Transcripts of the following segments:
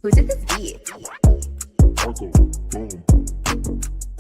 Who did this beat? Uncle, boom.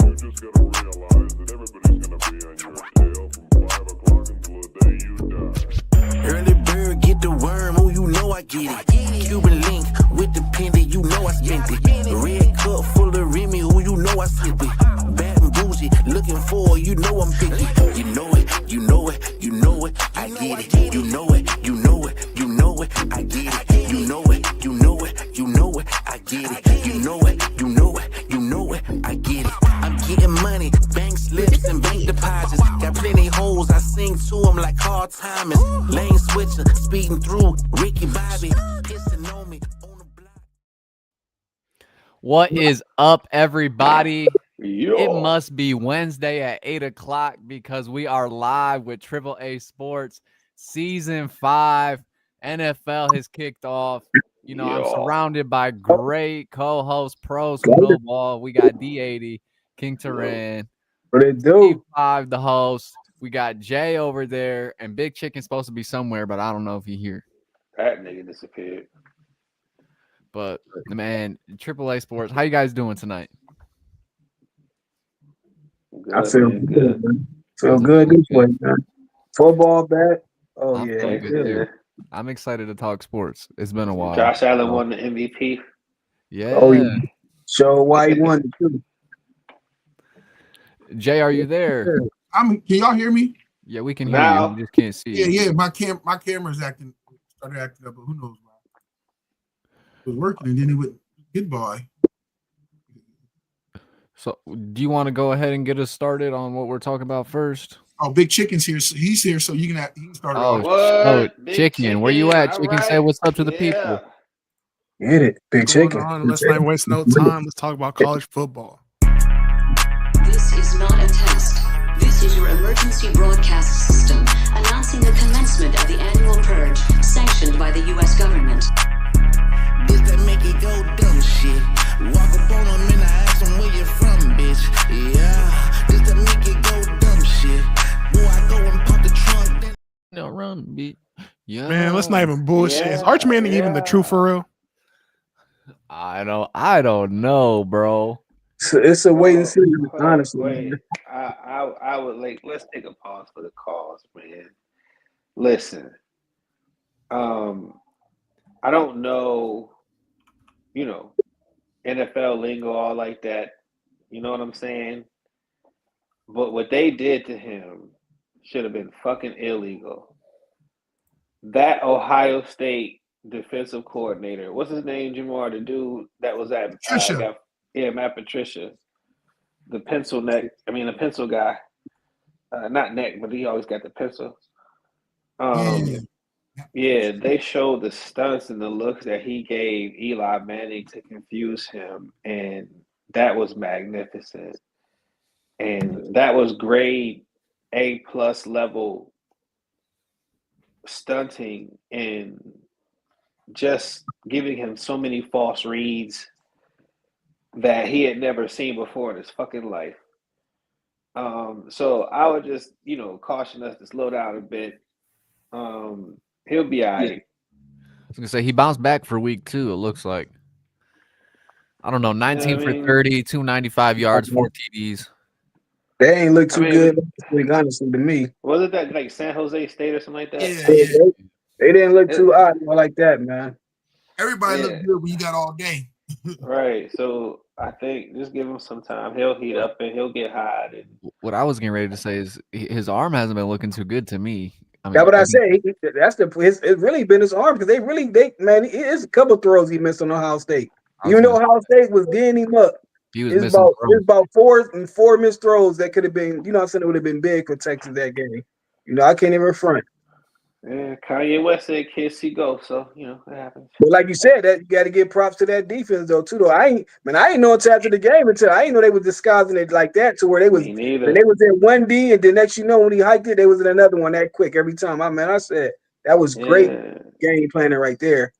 You just gotta realize that everybody's gonna be on your tail from 5 o'clock until the day you die. Early bird get the worm, oh you know I get it. Cuban link with the pendant, you know I spent it. Red cup full of Remy, oh you know I sip it. Bad and bougie, looking for, you know I'm picky. You know it, you know it, you know it, I get it. You know it, you know it, you know it, I get it. You know it, you know it, you know it, I get it. You know it, you know it, you know it, I get it. I'm getting money, bank slips and bank deposits. Got plenty hoes, I sing to them like Carl Thomas. Lane switcher, speeding through, Ricky Bobby, pissing on me on the block. What is up, everybody? Yo. It must be Wednesday at 8 o'clock because we are live with Triple A Sports Season 5. NFL has kicked off. You know, I'm surrounded by great co-hosts, pros from Go Ball. We got D80, King Turan, What it do? P5, the host. We got Jay over there, and Big Chicken's supposed to be somewhere, but I don't know if he's here. That nigga disappeared. But, man, Triple A Sports, how you guys doing tonight? Good, I feel man, good. Man. Feel good this way, man. Football back. Oh I'm yeah. feeling good too. I'm excited to talk sports. It's been a while. Josh Allen won the MVP. Yeah. Oh yeah. Show why he won it too. Jay, are you there? Can y'all hear me? Yeah, we can hear Now. you. We just can't see you. Yeah. My camera's started acting up, but who knows why. It was working and then it went goodbye. So, do you want to go ahead and get us started on what we're talking about first? Oh, Big Chicken's here. So he's here, so you can start it off. What? Big Chicken, where you at? all Chicken, right. say what's up to the people. Get it, big What's going chicken. on? Let's not waste no time. Let's talk about college football. This is not a test. This is your emergency broadcast system announcing the commencement of the annual purge sanctioned by the U.S. government. This that make it go dumb shit. Walk up on them and I ask them where you from, bitch. Yeah, this that make it go dumb shit. Boy, I go and pop the trunk. Then No, run, beat. Yeah. Man, let's not even bullshit. Is Yeah, Arch Manning even the truth for real? I don't know, bro. It's a wait and see, honestly. Wait, Man. I would like. Let's take a pause for the cause, man. Listen, I don't know, NFL lingo all like that. You know what I'm saying? But what they did to him should have been fucking illegal. That Ohio State defensive coordinator, what's his name, Jamar? The dude that was at Patricia. Matt Patricia, the pencil guy. Not neck, but he always got the pencil. Yeah, they showed the stunts and the looks that he gave Eli Manning to confuse him, and that was magnificent. And that was grade A+ level stunting and just giving him so many false reads that he had never seen before in his fucking life. So I would just, caution us to slow down a bit. He'll be all right. I was gonna say he bounced back for week 2. It looks like. I don't know, 19 for 30, 295 yards, 4 TDs. They ain't look too I mean, good, honestly, to me. Was it that like San Jose State or something like that? Yeah. They didn't look too odd like that, man. Everybody Yeah. look good when you got all day. Right. So I think just give him some time. He'll heat up and he'll get hot. And What I was getting ready to say is his arm hasn't been looking too good to me. That's what I say. It's really been his arm because it's a couple throws he missed on Ohio State. Even though Ohio State was getting him up, he was it's missing about four missed throws that could have been, I'm saying, it would have been big for Texas that game. I can't even front. yeah, Kanye West said kids see go, so it happens. But like you said, that you got to give props to that defense though too. Though I ain't know until after the game I ain't know they was disguising it like that to where they was Me neither. when they was in 1D and then next when he hiked it, they was in another one that quick every time. I said that was great game planning right there.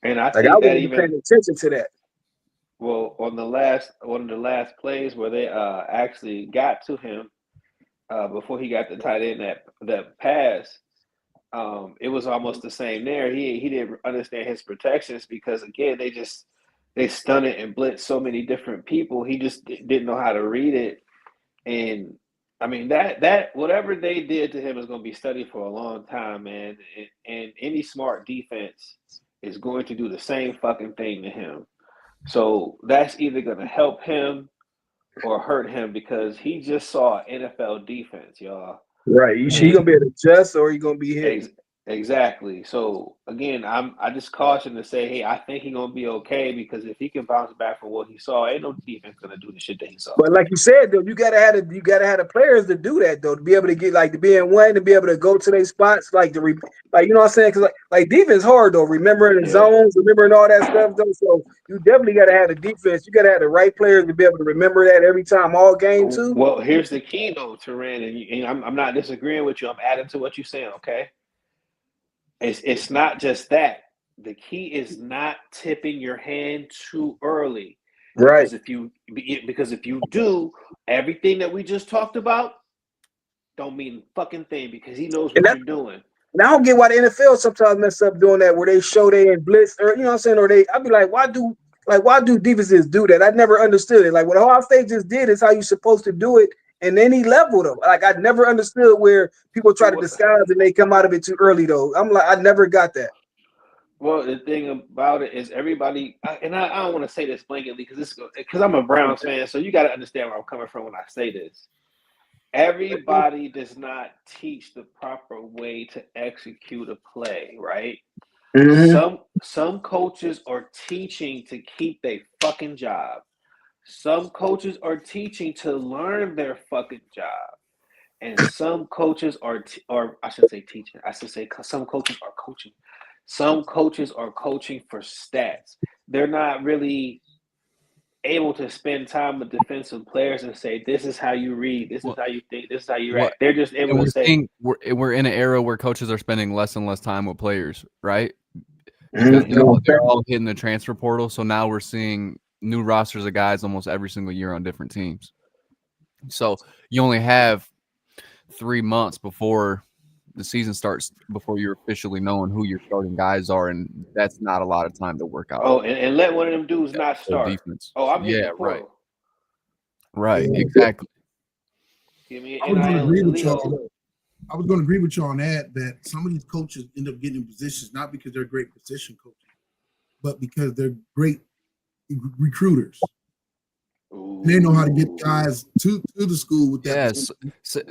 And I Like think I that wasn't even paying attention to that. well on one of the last plays where they actually got to him before he got the tight end that pass. It was almost the same there. He didn't understand his protections because again they just they stun it and blitz so many different people. He just didn't know how to read it. And I mean that whatever they did to him is going to be studied for a long time, man. And any smart defense is going to do the same fucking thing to him. So that's either going to help him or hurt him because he just saw NFL defense, y'all. Right. You gonna be able to adjust or you gonna be hit. Exactly. So again, I just caution to say, hey, I think he's gonna be okay because if he can bounce back from what he saw, ain't no defense gonna do the shit that he saw. But like you said, though, you gotta have the players to do that though, to be able to get to be in one, to be able to go to their spots, you know what I'm saying? Because like defense hard though, remembering the zones, remembering all that stuff though. So you definitely gotta have the defense. You gotta have the right players to be able to remember that every time, all game too. Well, here's the key though, Teran, and I'm not disagreeing with you. I'm adding to what you're saying. Okay. It's not just that. The key is not tipping your hand too early. Right. Because if you do, everything that we just talked about don't mean fucking thing because he knows what you're doing. And I don't get why the NFL sometimes mess up doing that where they show they in blitz or you know what I'm saying, or I'd be like, why do defenses do that? I never understood it. Like what Ohio State just did is how you're supposed to do it. And any level though, like I never understood where people try to disguise and they come out of it too early though. I'm like, I never got that. Well, the thing about it is everybody, and I don't want to say this blanketly because I'm a Browns fan, so you got to understand where I'm coming from when I say this. Everybody does not teach the proper way to execute a play, right? Mm-hmm. Some coaches are teaching to keep their fucking job. Some coaches are teaching to learn their fucking job. And some coaches I should say teaching. I should say some coaches are coaching. Some coaches are coaching for stats. They're not really able to spend time with defensive players and say, this is how you read, this is how you think, this is how you act. They're just able to say. We're in an era where coaches are spending less and less time with players, right? Because they're all hitting the transfer portal. So now we're seeing new rosters of guys almost every single year on different teams. So you only have 3 months before the season starts before you're officially knowing who your starting guys are, and that's not a lot of time to work out. Oh, and let one of them dudes not start. Defense. Oh, I'm right. Right, exactly. I was going to agree with y'all on that some of these coaches end up getting in positions not because they're great position coaches, but because they're great recruiters. Ooh. They know how to get guys to the school with that. Yes,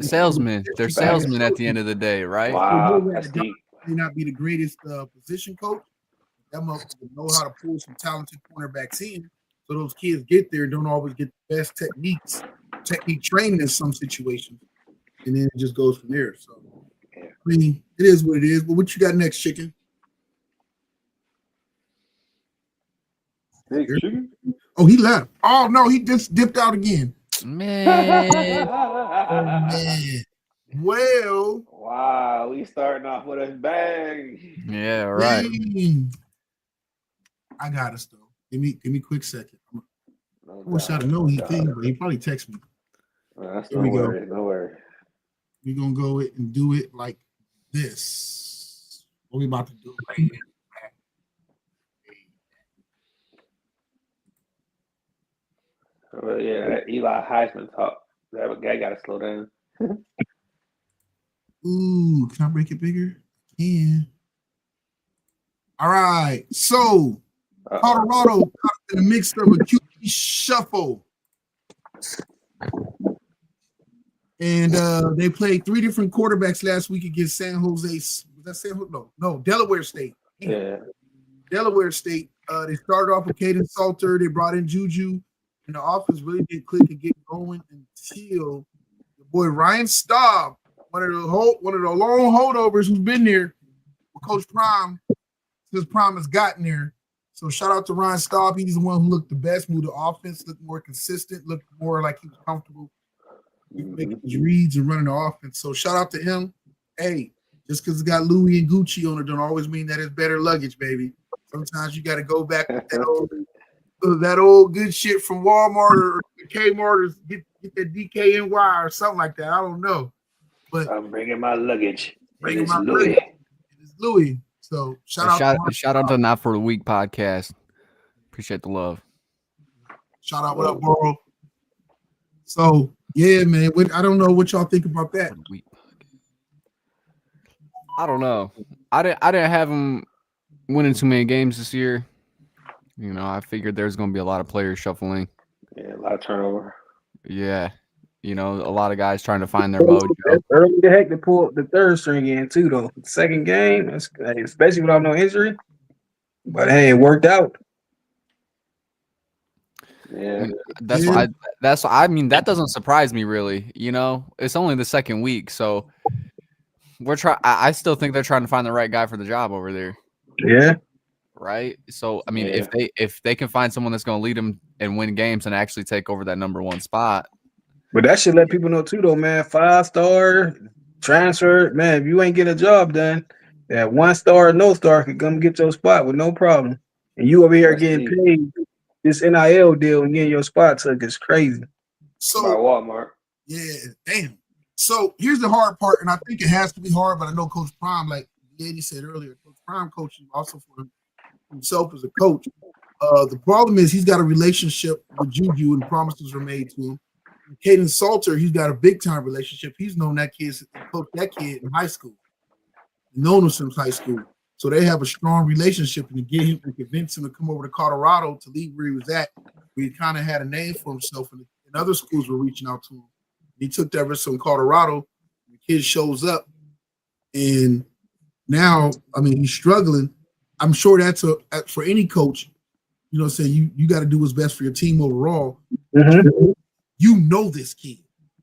salesmen. They're salesmen at the end of the day, right? Wow, that's deep. May not be the greatest position coach. That must know how to pull some talented cornerbacks in, so those kids get there. Don't always get the best technique training in some situations, and then it just goes from there. So, I mean, it is what it is. But what you got next, Chicken? Hey, Chicken. Oh, he left. Oh, no, he just dipped out again. Man. Oh, man. Well. Wow, we starting off with a bang. Yeah, right. Dang. I got us, though. Give me a quick second. I wish I'd known he came, but he probably texted me. Here we go. No worry. We're going to go and do it like this. What we about to do right here. Yeah, that Eli Heisman talk. That guy got to slow down. Ooh, can I make it bigger? Yeah. All right. So, Colorado got in the mix of a QB shuffle. And they played 3 different quarterbacks last week against San Jose. Was that San Jose? No, Delaware State. Yeah. Delaware State. They started off with Caden Salter. They brought in Juju. And the offense really didn't click and get going until the boy Ryan Staub, one of the lone holdovers who's been there with Coach Prime since Prime has gotten there. So shout out to Ryan Staub. He's the one who looked the best, moved the offense, looked more consistent, looked more like he was comfortable making his reads and running the offense. So shout out to him. Hey, just because it's got Louis and Gucci on it don't always mean that it's better luggage, baby. Sometimes you got to go back with that old good shit from Walmart or Kmart or get that DKNY or something like that. I don't know. But I'm bringing my luggage. Bringing my Louis. It's Louis. So shout out to Not For the Week podcast. Appreciate the love. Shout out, what up, bro? So yeah, man. I don't know what y'all think about that. I don't know. I didn't have him winning too many games this year. You know, I figured there's going to be a lot of players shuffling. Yeah, a lot of turnover. Yeah. You know, a lot of guys trying to find their mojo. That's early the heck to pull the third string in too, though. Second game, that's, especially without no injury. But hey, it worked out. Yeah, That's why. I mean, that doesn't surprise me really. You know, it's only the second week, so we're trying. I still think they're trying to find the right guy for the job over there. Yeah. Right. So I mean, Yeah. if they can find someone that's going to lead them and win games and actually take over that number one spot. But that should let people know too, though, man. 5-star transfer, man. If you ain't getting a job done, that 1-star or no star could come get your spot with no problem. And you over here That's getting deep. paid this NIL deal and getting your spot took is crazy. by So Walmart. yeah, damn. So here's the hard part, and I think it has to be hard, but I know Coach Prime, like Lady said earlier, Coach Prime coaching also for himself as a coach. The problem is he's got a relationship with Juju and promises are made to him. Caden Salter, he's got a big time relationship. He's known that kid, coached that kid in high school. Known him since high school. So they have a strong relationship, and to get him and convince him to come over to Colorado to leave where he was at, where he kind of had a name for himself, and other schools were reaching out to him. He took that risk in Colorado. The kid shows up, and now, I mean, he's struggling. I'm sure that's for any coach, you know, saying you got to do what's best for your team overall. Mm-hmm. You know this kid.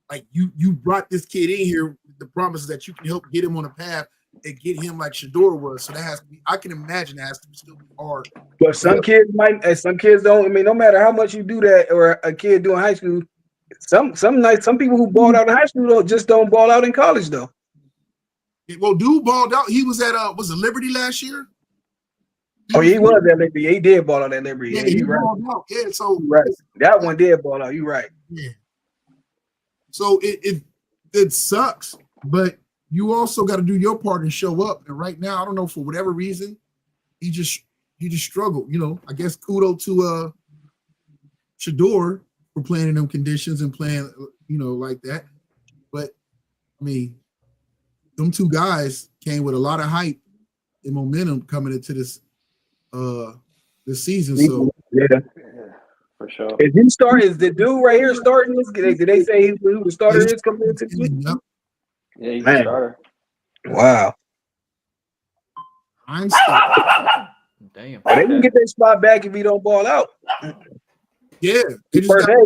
Like you brought this kid in here with the promises that you can help get him on a path and get him like Shador was. So that has to be, I can imagine that has to still be hard. But some kids might, and some kids don't. I mean, no matter how much you do that, or a kid doing high school, some people who balled out in high school just don't ball out in college though. Well, dude balled out. He was at was it Liberty last year? Oh, he was at Liberty. He did ball out at Liberty. Yeah, Yeah, he you right. balled out. Yeah, so Right. That one did ball out. You right. yeah. So it sucks, but you also got to do your part and show up. And right now, I don't know, for whatever reason, he just struggled. You know, I guess kudos to Shador for playing in them conditions and playing, you know, like that. But I mean, them two guys came with a lot of hype and momentum coming into this season. So Yeah. Yeah, for sure. Is the dude right here starting this? Did they say he was the starter is coming into this week? Yep. Yeah, he's Man. a starter. Wow. I'm stuck. Damn. They can get their spot back if he don't ball out. Yeah, they just First got- half,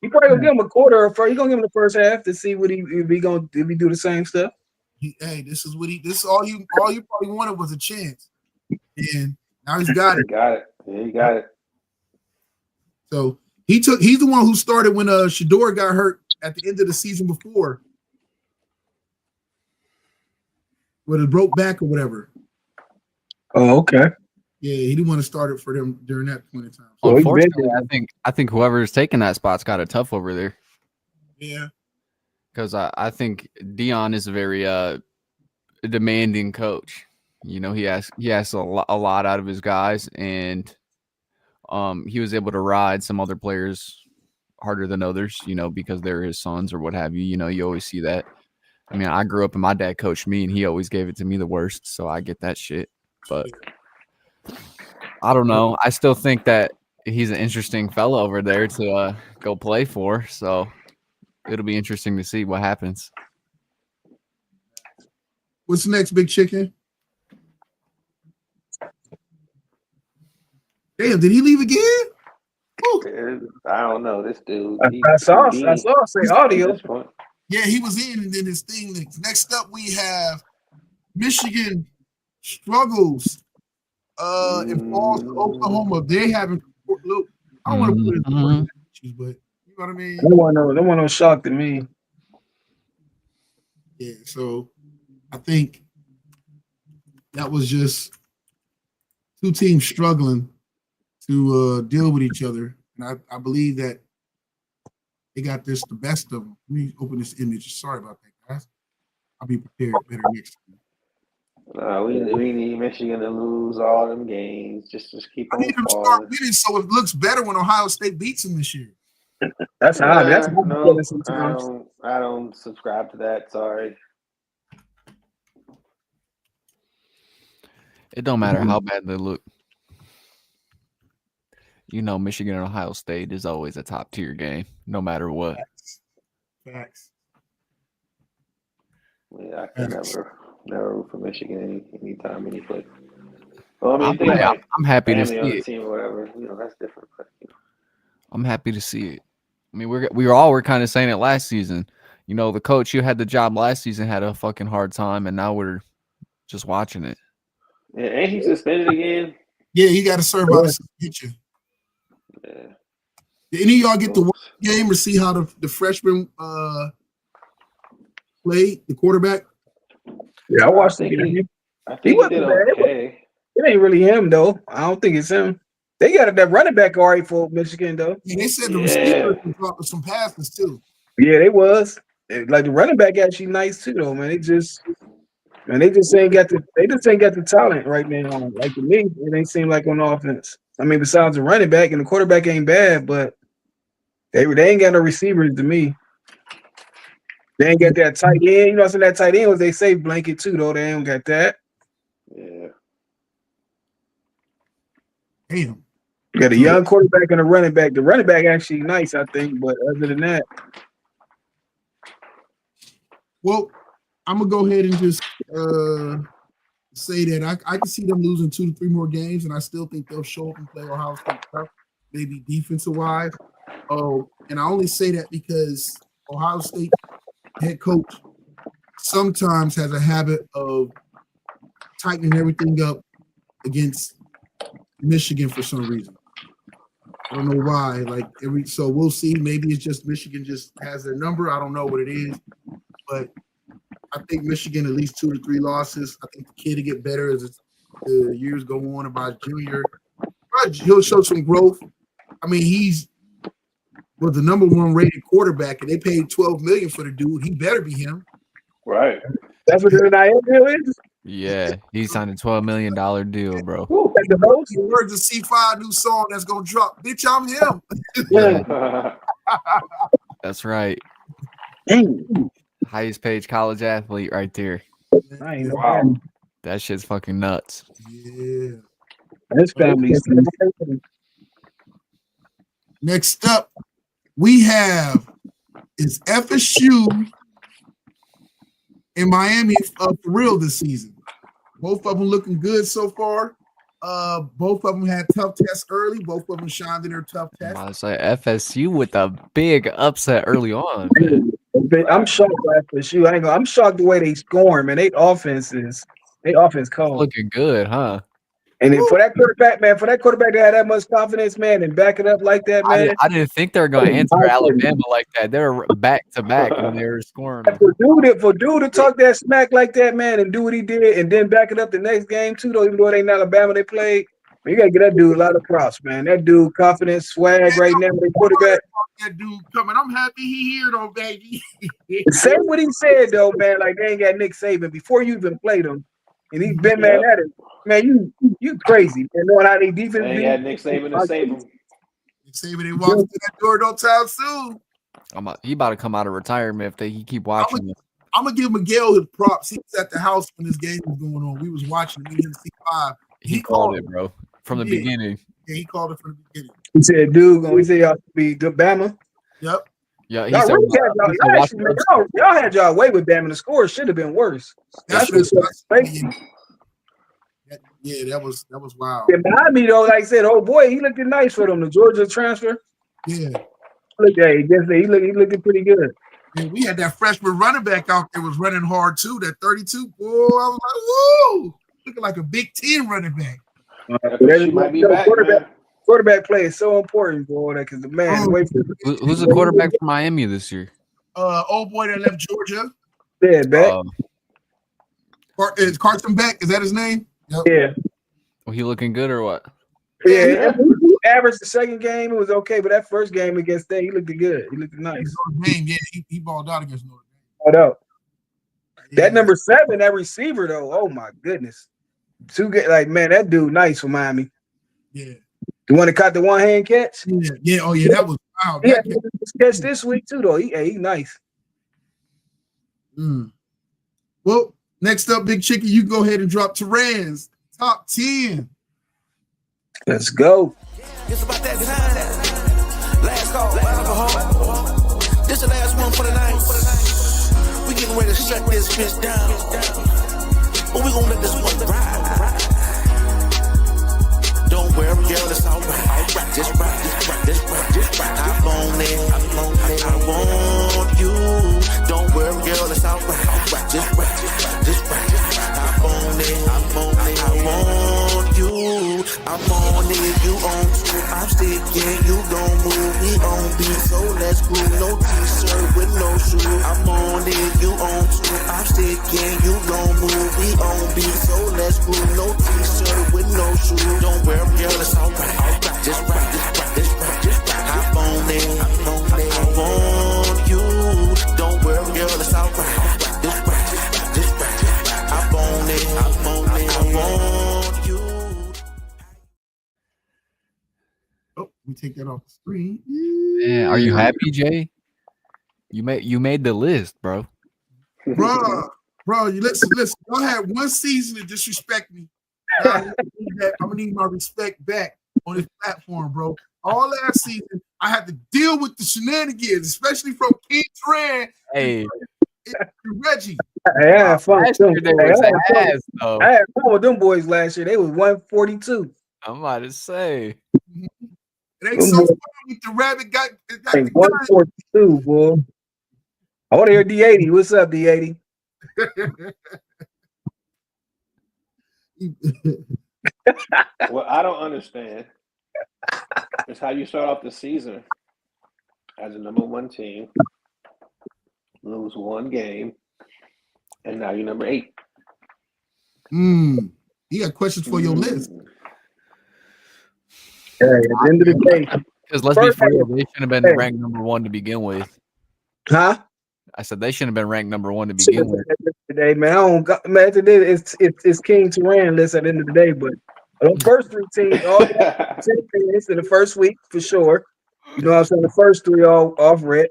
he probably gonna give him a quarter or first. He gonna give him the first half to see what if he do the same stuff. hey, this is all you probably wanted was a chance, and now he's got He it. got it. Yeah, he got it. So he's the one who started when Shador got hurt at the end of the season before, with a broke back or whatever. Oh, okay. Yeah, he didn't want to start it for them during that point in time. So he Unfortunately, been I think whoever's taking that spot's got it tough over there. Yeah, Because I think Dion is a very demanding coach. You know, he asks a lot out of his guys, and he was able to ride some other players harder than others, you know, because they're his sons or what have you. You know, you always see that. I mean, I grew up and my dad coached me, and he always gave it to me the worst, so I get that shit. But I don't know. I still think that he's an interesting fellow over there to go play for, so it'll be interesting to see what happens. what's the next big chicken? Damn, did he leave again? Woo. I don't know. This dude. I saw say audio. Yeah, he was in, and then this thing. Next up, we have Michigan struggles and falls to Oklahoma. They haven't look. I don't want to put it in the word issues, but you know what I mean. No one no shock to me. Yeah, so I think that was just two teams struggling to deal with each other, and I believe that they got the best of them. Let me open this image. Sorry about that, guys. I'll be prepared better next time. We need Michigan to lose all them games. Just keep I on need them to start falling. winning so it looks better when Ohio State beats them this year. That's how that's how I'm No, feeling I sometimes. don't subscribe to that. Sorry. It don't matter how bad they look. You know, Michigan and Ohio State is always a top tier game, no matter what. Facts. Yeah, I can never root for Michigan anytime, any place. Well, I mean, I'm, they got like I'm happy to family on see the it. team or whatever. You know, that's different. But, you know. I'm happy to see it. I mean, we were kind of saying it last season. You know, the coach who had the job last season had a fucking hard time, and now we're just watching it. Yeah, ain't he suspended again? Yeah, he got to serve out a suspension. Yeah. Did any of y'all get to watch the game or see how the freshman played, the quarterback? Yeah, I watched I the think game. I think he wasn't did bad. okay. It ain't really him though. I don't think it's him. They got that running back all right for Michigan though. Yeah, they said the Yeah. receiver can drop some passes too. Yeah, they was. Like the running back actually nice too though, man. They just ain't got the talent right now. Like to me, it ain't seem like on offense. I mean, besides the running back and the quarterback ain't bad, but they ain't got no receivers to me. They ain't got that tight end. You know, so that tight end was they safe blanket too, though. They ain't got that. Yeah. Damn. You got a young quarterback and a running back. The running back actually nice, I think, but other than that, Well, I'm gonna go ahead and just say that I can see them losing 2 to 3 more games, and I still think they'll show up and play Ohio State tough, maybe defensive wise. Oh, and I only say that because Ohio State head coach sometimes has a habit of tightening everything up against Michigan for some reason. I don't know why. So we'll see. Maybe it's just Michigan just has their number. I don't know what it is, but I think Michigan at least 2 to 3 losses. I think the kid will get better as the years go on. About junior, he'll show some growth. I mean, he's was the number 1 rated quarterback, and they paid $12 million for the dude. He better be him. Right. that's what the NIL deal is. Yeah, he signed a $12 million deal, bro. Like the most. The words of C5 new song that's gonna drop. Bitch, I'm him. Yeah, that's right. Dang. Highest paid college athlete right there. I ain't know Wow. that. That shit's fucking nuts. Yeah. His family's Next up, we have is FSU and Miami for real this season. Both of them looking good so far. Both of them had tough tests early. Both of them shined in their tough I'm tests. about to say FSU with a big upset early on, man. I'm shocked by FSU. I'm shocked the way they scoring, man. They offense cold. Looking good, huh? And then for that quarterback to have that much confidence, man, and back it up like that, man. I didn't think they were going to answer Alabama like that. They were back to back when they were scoring. For dude to talk that smack like that, man, and do what he did, and then back it up the next game too, though, even though it ain't Alabama they played. You gotta get that dude a lot of props, man. That dude confidence, swag right now. The quarterback. That dude coming. I'm happy he here though, baby. Say what he said though, man. Like they ain't got Nick Saban before you even played him, and he's been man at it. Man, you crazy, man. Knowing how they defense. They had Nick Saban to save him. Nick Saban ain't walking through that door no time soon. He about to come out of retirement if he keep watching. I'm gonna give Miguel his props. He was at the house when this game was going on. We was watching me and C5. He called it, bro, from the beginning. Yeah, he called it from the beginning. He said, "Dude, he said y'all be good Bama." Yep. Yeah, he Y'all, said, y'all had y'all way with Bama. The score should have been worse. That's Yeah, that was wild. In Miami, though, like I said, oh boy, he looked nice for them. The Georgia transfer. Yeah. He looked pretty good. And we had that freshman running back out there was running hard too. That 32. Boy, I was like, whoa, looking like a Big Ten running back. She might be back, quarterback play is so important, boy. Because the man, who's the quarterback for Miami this year? Old boy that left Georgia. Yeah, Beck. Is Carson Beck? Is that his name? Yep. Yeah. Well, he looking good or what? Yeah, he averaged the second game. It was okay, but that first game against State, he looked good. He looked nice. Yeah, he balled out against Notre Dame. What up? That number 7, that receiver though. Oh my goodness. Like man, that dude nice for Miami. Yeah. The one that caught the one hand catch. Yeah. Oh yeah, that was wow. Yeah, catch this week too though. He nice. Well, next up, Big Chicken, you go ahead and drop Teran's top 10. Let's go. It's about that time. Last call, alcohol. This the last one for the night. We getting ready to shut this bitch down. But we gonna let this one ride. Don't worry, girl, it's alright. Just right, just right, just right, just right. I want it, I want you. Don't worry, girl, it's alright. Just right, just right, just right. I want it, I want you. I'm on it, you on too. I'm sticking, you gon' move me on beat. So let's groove, no t-shirt with no shoe. I'm on it, you on too. I'm sticking, you gon' move me on beat. So let's groove, no t-shirt with no shoe. Don't wear girl, it's alright. Just right, just right, just right, just right. I'm on it, I want you. Don't wear girl, it's alright. Just right, just right, just right. I'm on it, I want you. Oh, we take that off the screen. Man, are you happy, Jay? You made the list, bro. Bro, you listen. Y'all had one season to disrespect me. I'm gonna need my respect back on this platform, bro. All last season, I had to deal with the shenanigans, especially from King Tran Hey, and Reggie. I had fun. last year they was ass, though. I had fun with them boys last year. They was 142. I'm about to say. It ain't so fun with the rabbit got the gun. 142, boy. I want to hear D80. What's up, D80? What I don't understand is how you start off the season as a number 1 team, lose 1 game, and now you're number 8. You got questions for your list. Hey, at the end of the day, Because let's be fair, they shouldn't have been ranked number 1 to begin with. huh? I said they shouldn't have been ranked number 1 to begin with. Today, man, I don't got, man. Today it's King Turan list at the end of the day, but the first 3 teams, all 10 teams in the first week for sure. You know what I'm saying? The first 3 all off red.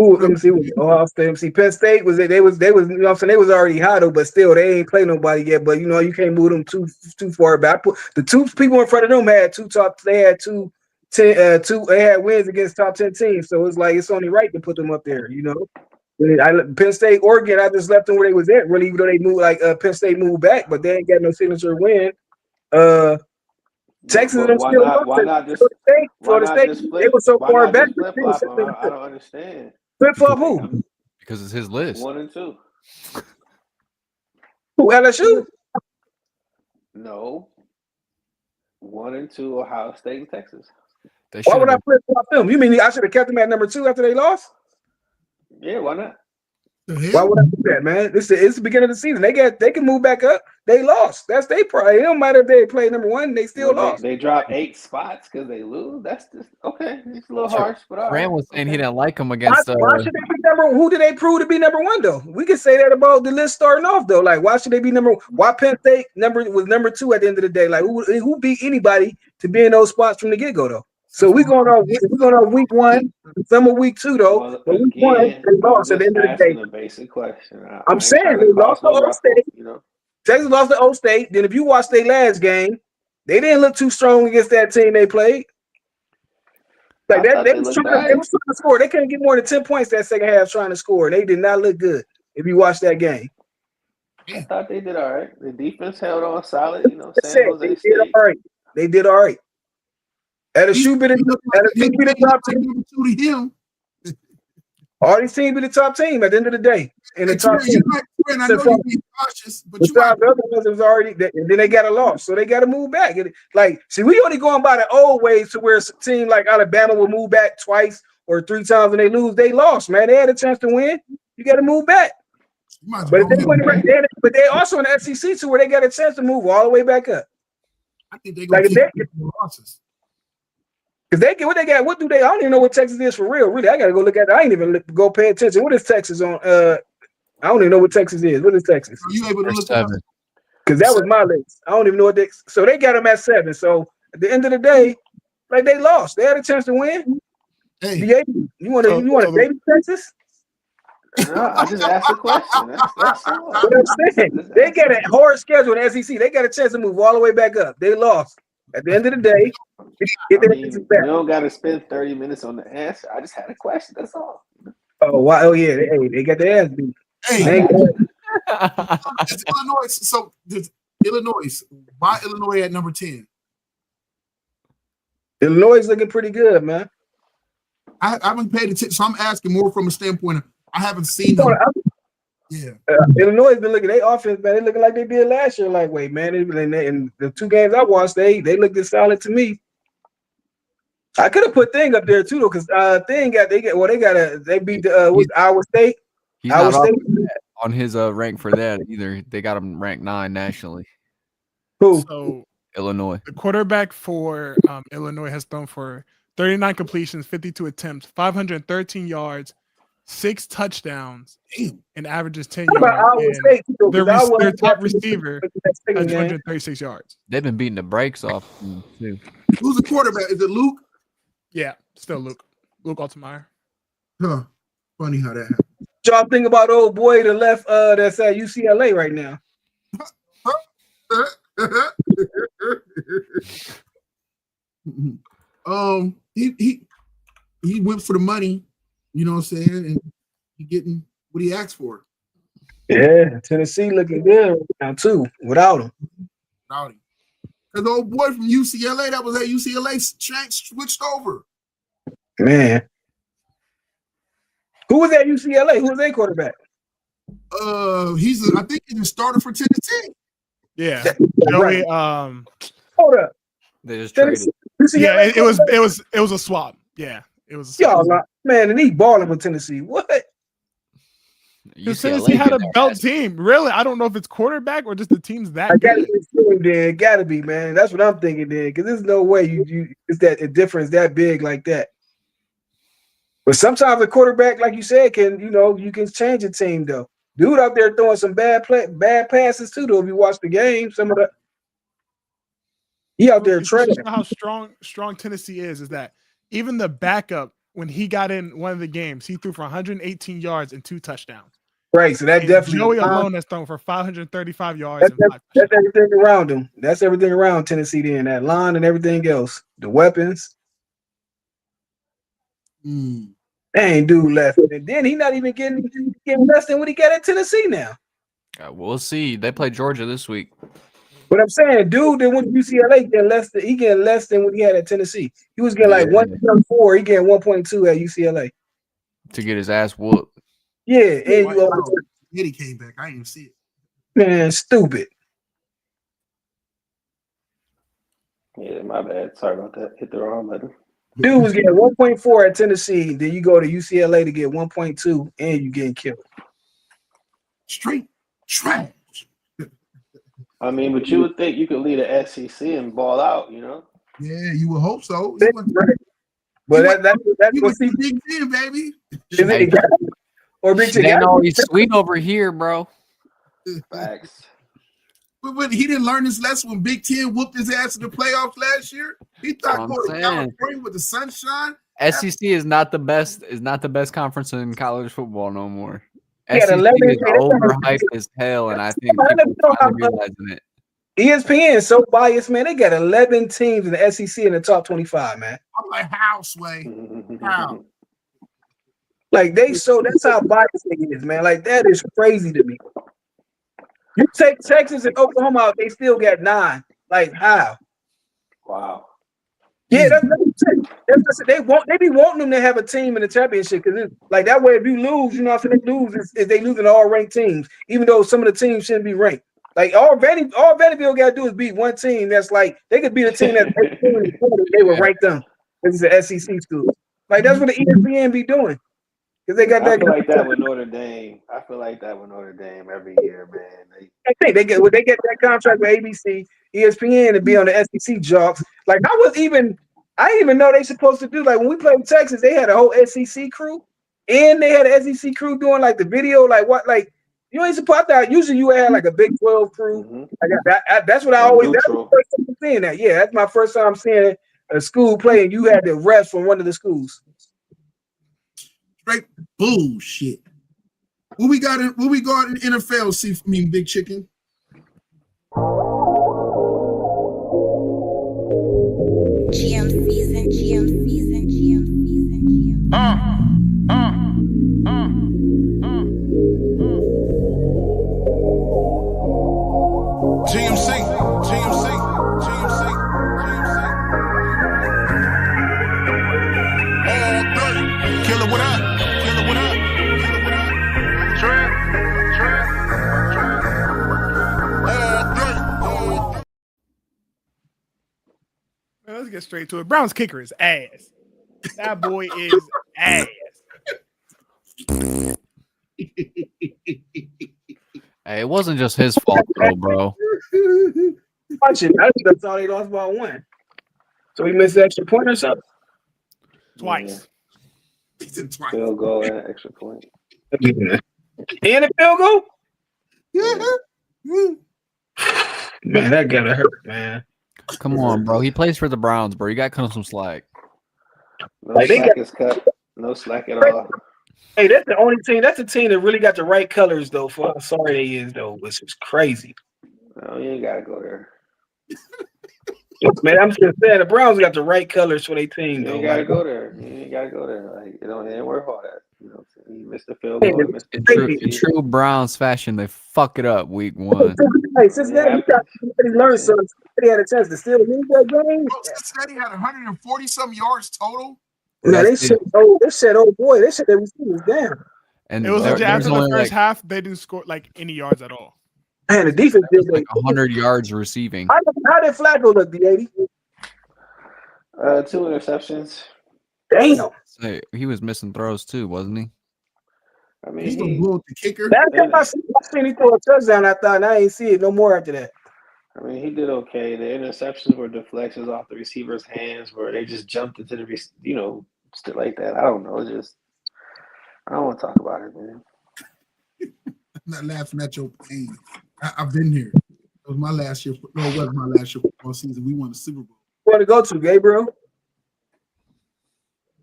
Ooh, let me see. Ohio State. Let me see. Penn State was it? They was. You know what I'm saying? They was already hot though, but still they ain't play nobody yet. But you know you can't move them too far back. The 2 people in front of them had 2 top. They had 2 They had wins against top 10 teams, so it's like it's only right to put them up there. You know, Penn State, Oregon, I just left them where they was at. Really, even though they moved Penn State moved back, but they ain't got no signature win. Texas, why not just Florida State, they were so far back. I don't understand. Flip flop who? Because it's his list. 1 and 2. Who, LSU? No. 1 and 2, Ohio State and Texas. Why would I flip flop them? You mean I should have kept them at number 2 after they lost? Yeah, why not? Why would I do that, man? It's the beginning of the season. They can move back up. They lost. That's their pride. It don't matter if they play number 1. They still lost. They dropped 8 spots because they lose. That's just okay. It's a little harsh, but all Fran right. was saying he didn't like him against. Why should they be number 1? Who did they prove to be number 1 though? We can say that about the list starting off though. Like, why should they be number 1? Why Penn State was number 2 at the end of the day? Like, who beat anybody to be in those spots from the get go though? So we're going on week 1, some of week 2 though. Well, but week again, 1, they lost at the end of the day. A basic question. I'm saying they lost to Ohio State. You know, Texas lost to Ohio State. Then if you watch their last game, they didn't look too strong against that team they played. Like that, they was trying to score. They couldn't get more than 10 points that second half trying to score. They did not look good if you watch that game. I thought they did all right. The defense held on solid. You know, San Jose they State. did all right. They did all right. At a shoe bit of the top team. All these teams be the top team at the end of the day. In the top team. I know you're being cautious, but the other ones was already, and then they got a loss, so they got to move back. See, we only going by the old ways to where a team like Alabama will move back twice or 3 times when they lose. They lost, man. They had a chance to win. You got to move back. But they also in the SEC too, where they got a chance to move all the way back up. I think they going to get losses. Because they get what they got. What do they? I don't even know what Texas is for real. Really, I got to go look at it. I ain't even go pay attention. What is Texas on? I don't even know what Texas is. What is Texas? Are you able to They're look it up? 7. Because that was my list. I don't even know what they. So they got them at 7. So at the end of the day, like they lost. They had a chance to win. Hey, Yeah, you want to baby Texas? No, I just asked a question. That's all. What I'm saying, they got a hard schedule in the SEC. They got a chance to move all the way back up. They lost. At the end of the day, I mean, we don't got to spend 30 minutes on the answer. I just had a question. That's all. oh wow, oh yeah, they got their ass beat. hey, They ain't it's Illinois. So Illinois. Why Illinois at number 10? Illinois is looking pretty good, man. I haven't paid attention, so I'm asking more from a standpoint of I haven't seen them. Yeah, Illinois has been looking their offense, man. They looking like they did last year. Like, wait, man, in the 2 games I watched, they looked as solid to me. I could have put Thing up there too, though, because Thing they beat the Iowa State. He's Iowa not State. on his rank for that either. They got him ranked 9 nationally. Who? So Illinois. the quarterback for Illinois has thrown for 39 completions, 52 attempts, 513 yards, 6 touchdowns, and averages 10 What about yards. Iowa And State? Too, 'cause Iowa their had top to- receiver has 236 yards. They've been beating the brakes off him, too. who's the quarterback? Is it Luke? Yeah, still Luke Altmaier. Huh. Funny how that happened. Y'all think about old boy to left that's at UCLA right now. He went for the money, you know what I'm saying, and he getting what he asked for. Yeah, Tennessee looking good right now too, without him. Rowdy. Because the old boy from UCLA that was at UCLA switched over. Man. Who was at UCLA? Who was their quarterback? I think he's a starter for Tennessee. Yeah, Right. Joey. Hold up. They just traded. Tennessee, UCLA Yeah, it quarterback? was a swap. Yeah, it was. A Y'all, swap. man, and he balling with Tennessee. What? Because UCLA Tennessee had a get their belt ass- team. Really, I don't know if it's quarterback or just the team's that I gotta good. be assumed then. It gotta be, man. That's what I'm thinking then. Because there's no way you it's that a difference that big like that. But sometimes a quarterback, like you said, you can change a team though. Dude out there throwing some bad passes too, though. If you watch the game, some of the he out there It's training. just how strong Tennessee is that even the backup, when he got in one of the games, he threw for 118 yards and 2 touchdowns. Right. So that And definitely Joey alone has thrown for 535 yards and 5 that's touchdowns. everything around him. That's everything around Tennessee then, that line and everything else. The weapons. Mm. They ain't dude left. And then he not even getting less than what he got at Tennessee now. We'll see. They play Georgia this week But I'm saying, dude that went to UCLA getting less than what he had at Tennessee. He was getting like 1.4. He getting 1.2 at UCLA. to get his ass whooped. Yeah, and you Wow. Eddie came back. I didn't even see it. man, stupid. Yeah, my bad. Sorry about that. Hit the wrong button. Dude was getting 1.4 at Tennessee. Then you go to UCLA to get 1.2, and you getting killed. Straight trash. I mean, but you would think you could lead the SEC and ball out, you know? Yeah, you would hope so. Right. But that's He what was the Big Ten, baby. Hey, or Big It Ten. ain't always sweet over here, bro. Facts. But he didn't learn his lesson when Big Ten whooped his ass in the playoffs last year. He thought I'm going to saying. California with the sunshine. SEC is not the best conference in college football no more. He had SEC 11 is overhyped as hell, and I think people are finally realizing it. ESPN is so biased, man. They got 11 teams in the SEC in the top 25, man. I'm like, how, Sway? How? Like that's how biased it is, man. Like that is crazy to me. You take Texas and Oklahoma out, they still got 9. Like how? Wow. Yeah, that's what I'm saying. They be wanting them to have a team in the championship because like that way if you lose, you know what I'm saying, they lose is they losing all ranked teams, even though some of the teams shouldn't be ranked. Like all Vanderbilt got to do is beat one team that's like they could beat a team that's they would rank them. This is an SEC school. Like that's what the ESPN be doing. Because they got I that. feel like that with Notre Dame. Every year, man. They get that contract with ABC, ESPN to be on the SEC jocks. Like I didn't even know they supposed to do like when we played Texas, they had a whole SEC crew, and they had an SEC crew doing like the video, like what, like You ain't supposed to. Usually, you had like a Big 12 crew. Mhm. That's what I Yeah, always. That's the neutral. first time I'm seeing that. Yeah, that's my first time seeing a school play, and you had the refs from one of the schools. Straight bullshit. What we got in NFL? Big Chicken. GM season. Killer, what up? Man, let's get straight to it. Brown's kicker is ass. That boy is ass. Hey, it wasn't just his fault, though, bro. That's all they lost by one. So he missed the extra point or something. Twice. He said twice. Field goal and extra point. And a field goal. Yeah. Man, that gotta hurt, man. Come on, bro. He plays for the Browns, bro. You got to cut him some slack. No Like, they slack got- is cut. No slack at all. Hey, that's the only team. That's the team that really got the right colors, though. For how sorry they is, though, which is crazy. No, you ain't gotta go there. Man, I'm just saying the Browns got the right colors for their team, You though. ain't gotta Like, go there. You ain't gotta go there. Like it ain't worth all that. You know what I'm saying? You missed the field goal. You missed the In true Browns fashion, they fuck it up week 1. hey, Cincinnati, you got to learn something. Cincinnati had a chance to still lose that game. Bro, Cincinnati had 140 some yards total. Man, they That's said, oh boy, they said they receivers down. And It was there- after there's the only first like, half, they didn't score like any yards at all. And the defense did like 100 yards receiving. How did Flacco look, D80? 2 interceptions. Damn. Say, he was missing throws too, wasn't he? I mean, He's gonna blow up the kicker. That time I seen he throw a touchdown, I thought, and I ain't see it no more after that. I mean, he did okay. The interceptions were deflections off the receiver's hands, where they just jumped into the, shit like that. I don't know. I don't want to talk about it, man. I'm not laughing at your pain. I've been here. It was my last year. No, it wasn't my last year football season. We won the Super Bowl. Want to go to Gabriel?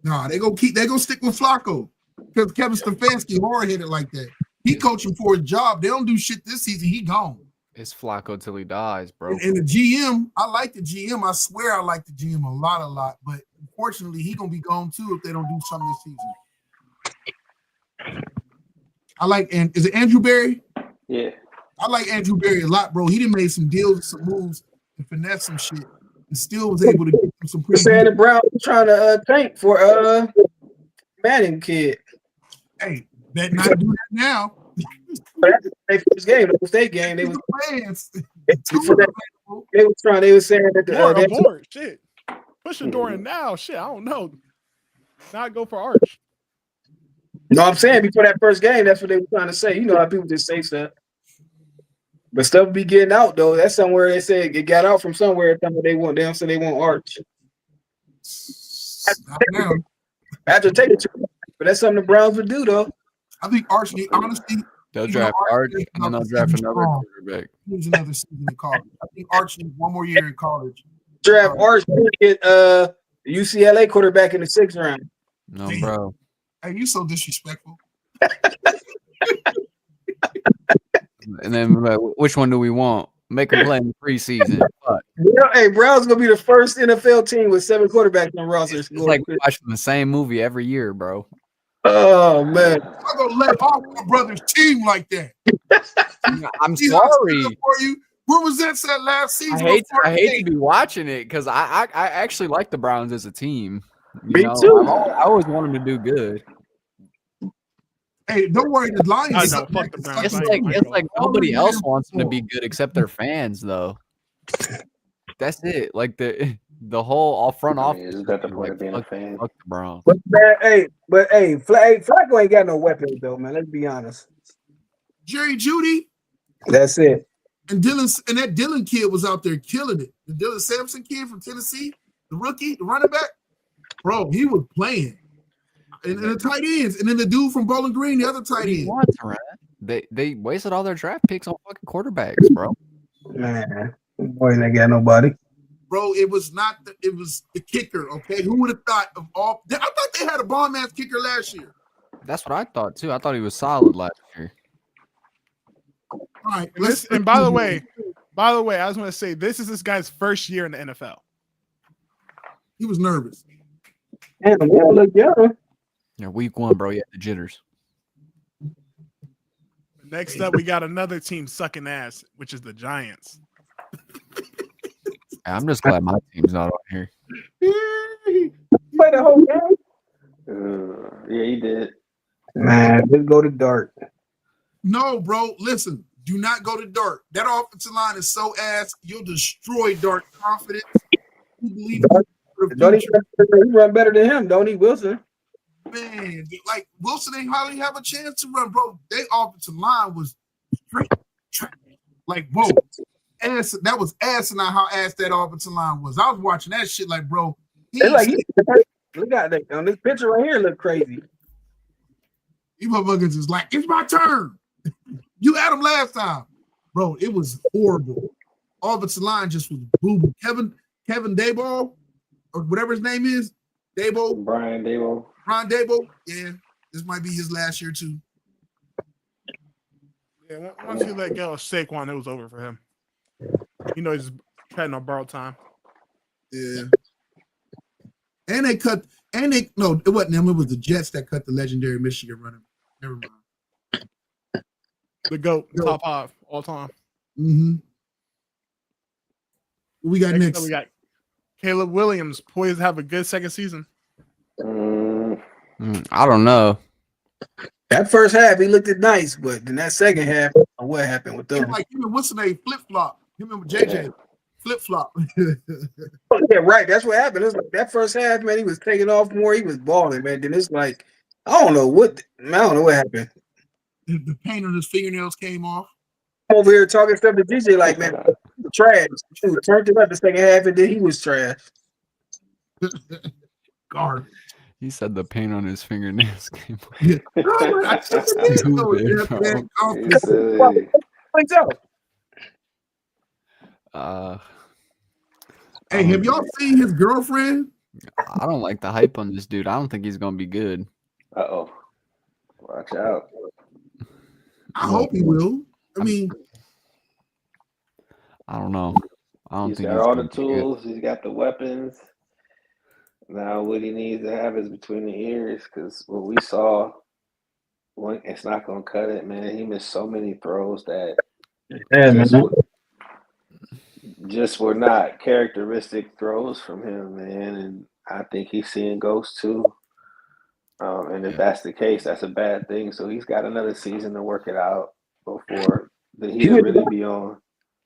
Nah, they gonna stick with Flacco because Kevin Stefanski hard headed like that. He coaching for his job. They don't do shit this season. He gone. It's Flacco till he dies, bro. And the GM, I like the GM. I swear I like the GM a lot. But unfortunately, he gonna be gone too if they don't do something this season. I like, and is it Andrew Berry? Yeah. I like Andrew Berry a lot, bro. He done made some deals, some moves, and finesse some shit, and still was able to get some pretty. Saying the Browns trying to tank for Manning kid. Hey, better not do that now. That's their first game, the state game. They was Plans. they was saying that the Abort. Shit. Push the door in now. Shit, I don't know. Not go for Arch. No, I'm saying before that first game, that's what they were trying to say. You know how people just say stuff. But stuff be getting out though. That's somewhere they said it got out from somewhere. They don't say they want Arch. After taking it, but that's something the Browns would do though. I think Arch, honestly, They'll draft Arch and then they'll draft another quarterback. he needs another season in college. I think Arch needs one more year in college. Draft Arch, get the UCLA quarterback in the 6th round. No, Damn. bro. Hey, you so disrespectful. And then which one do we want? Make them play in the preseason. Fuck. Hey, Browns gonna be the first NFL team with 7 quarterbacks on roster. It's like we're watching the same movie every year, bro. Oh man, I'm gonna let all my brothers team like that. I'm See how I sorry. stood up for you. Where was that set last season? I hate to be watching it because I actually like the Browns as a team. Me too. I always want them to do good. Hey, don't worry, the Lions. I know, fuck the Browns. It's I ain't like gonna- nobody else wants them to be good except their fans, though. That's it. Like the whole all front I mean, office. it's got the point like, of being a fan. fuck the Browns. but man, Flacco ain't got no weapons though, man. Let's be honest. Jerry Judy That's it. and that Dylan kid was out there killing it. The Dylan Sampson kid from Tennessee, the rookie, the running back, bro, he was playing. And the tight ends, and then the dude from Bowling Green, the other tight end. They wasted all their draft picks on fucking quarterbacks, bro. Man, boy, they got nobody. Bro, it was not. It was the kicker. Okay, who would have thought of all? I thought they had a bomb ass kicker last year. That's what I thought too. I thought he was solid last year. All right, And by the way, I just want to say this is this guy's first year in the NFL. he was nervous. Damn, they all look young. Yeah, week 1, bro. You had the jitters. Next up, we got another team sucking ass, which is the Giants. I'm just glad my team's not on here. Play the whole game. Yeah, he did. Man, just go to dark. No, bro. Listen, do not go to Dart. That offensive line is so ass. You'll destroy Dart confidence. You believe Don't he run better than him? Don't he, Wilson? man, like Wilson ain't hardly have a chance to run, bro. Their offensive line was straight, like, bro. Ass, that was asinine how ass that offensive line was. I was watching that shit like, bro. It's like look at that on this picture right here. Look crazy. You motherfuckers is like, it's my turn. You had him last time, bro. It was horrible. Offensive line just was boo. Kevin Daboll, or whatever his name is, Brian Daboll. Yeah, this might be his last year too. Yeah, once you let go of Saquon, it was over for him. You know, he's treading on borrowed time. Yeah. And it wasn't them. It was the Jets that cut the legendary Michigan running. Never mind. The GOAT, top 5 all time. Mm-hmm. What we got next? Up, we got Caleb Williams, poised to have a good second season. I don't know. That first half, he looked nice, but then that second half, what happened with them? Like him and what's the name? Flip flop. Him and JJ. Flip flop. Yeah, right. That's what happened. It was like that first half, man. He was taking off more. He was balling, man. Then it's like, I don't know what happened. The paint on his fingernails came off. I'm over here talking stuff to DJ, like, man, trash. He turned it up the second half, and then he was trash. Guard. He said the paint on his fingernails came off. Yeah. Hey, have y'all seen his girlfriend? I don't like the hype on this dude. I don't think he's gonna be good. Uh-oh. Watch out. I hope he will. I mean, I don't know. I don't He's think got he's all the gonna be good. tools. He's got the weapons. Now what he needs to have is between the ears, because what we saw, it's not going to cut it, man. He missed so many throws that just were not characteristic throws from him, man. And I think he's seeing ghosts too. And if that's the case, that's a bad thing. So he's got another season to work it out before he'll really be on.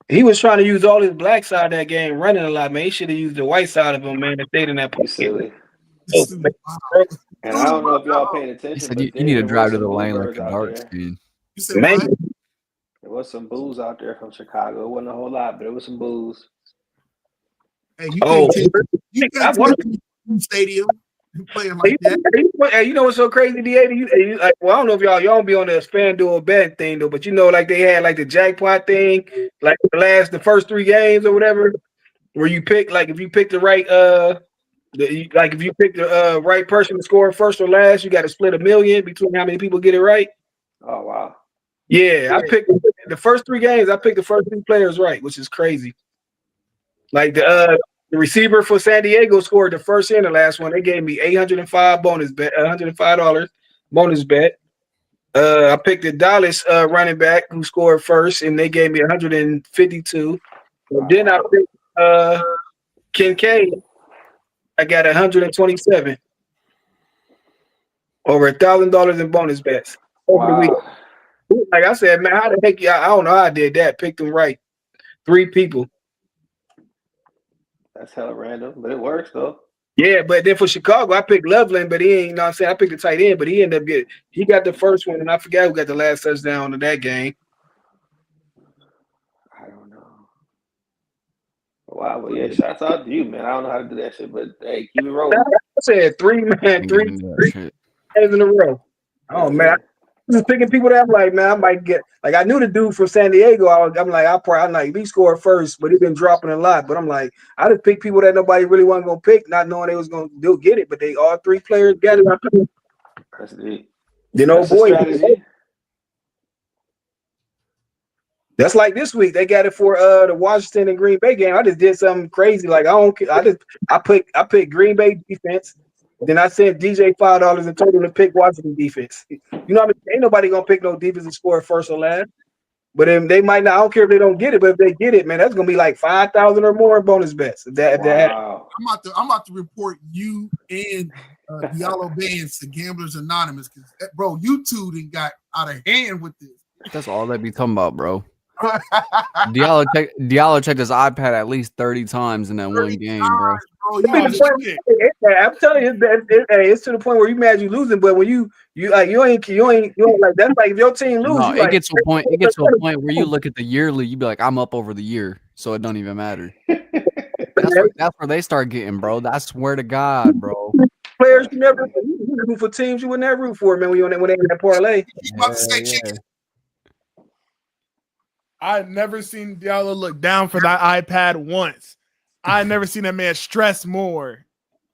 He was trying to use all his black side of that game, running a lot, man. He should have used the white side of him, man, if they didn't have He's silly. And I don't know if y'all paid attention. He said but you need to there drive was to the some lane like bluebirds a out dart there. screen. you said, Man. what? There was some booze out there from Chicago. It wasn't a whole lot, but it was some booze. Hey, you Oh, can't take the stadium and playing like that. Hey, you know what's so crazy, DA? Like, well, I don't know if y'all don't be on the FanDuel bet thing though, but you know, like they had like the jackpot thing, like the first 3 games or whatever, where you pick like if you pick the right if you pick the right person to score first or last, you got to split $1 million between how many people get it right. Oh, wow. Yeah, I picked the first 3 games. I picked the first 3 players right, which is crazy. Like the receiver for San Diego scored the first and the last one. They gave me $805 bonus bet, $105 bonus bet. I picked the Dallas running back who scored first, and they gave me 152. And then I picked Kincaid. I got 127. Over $1,000 in bonus bets over the week. Like I said, man, how the heck? I don't know how I did that. Picked them right. 3 people. That's hella random, but it works though. Yeah, but then for Chicago, I picked Loveland, but he ain't, you know what I'm saying? I picked the tight end, but he ended up he got the first one, and I forgot who got the last touchdown of that game. I don't know. Wow, well, yeah, shouts out to you, man. I don't know how to do that shit, but hey, keep it rolling. I said 3 games in a row. Oh, man. Just picking people that I'm like, man, I might get. Like I knew the dude from San Diego. I'm like, I'm like, he scored first, but he been dropping a lot. But I'm like, I just pick people that nobody really wasn't gonna pick, not knowing they was gonna get it. But they all three players got it. That's the Boy, strategy. that's like this week. They got it for the Washington and Green Bay game. I just did something crazy. Like I picked Green Bay defense. Then I sent DJ $5 and told him to pick Washington defense. You know what I mean? Ain't nobody gonna pick no defense and score first or last. But if they might not. I don't care if they don't get it. But if they get it, man, that's gonna be like 5,000 or more bonus bets. Wow. I'm about to report you and Diallo Bands to Gamblers Anonymous because, bro, you two done got out of hand with this. That's all they be talking about, bro. Diallo checked his iPad at least 30 times in that one game, bro. I'm telling you, it's to the point where you mad you losing, but when you ain't like that's like if your team loses. No, it gets to a point. It gets to a point where you look at the yearly, you be like, I'm up over the year, so it don't even matter. That's where they start getting, bro. That's swear to God, bro. Players you never root for teams you would never root for, man. When they in that parlay. I've never seen Diallo look down for that iPad once. I never seen that man stress more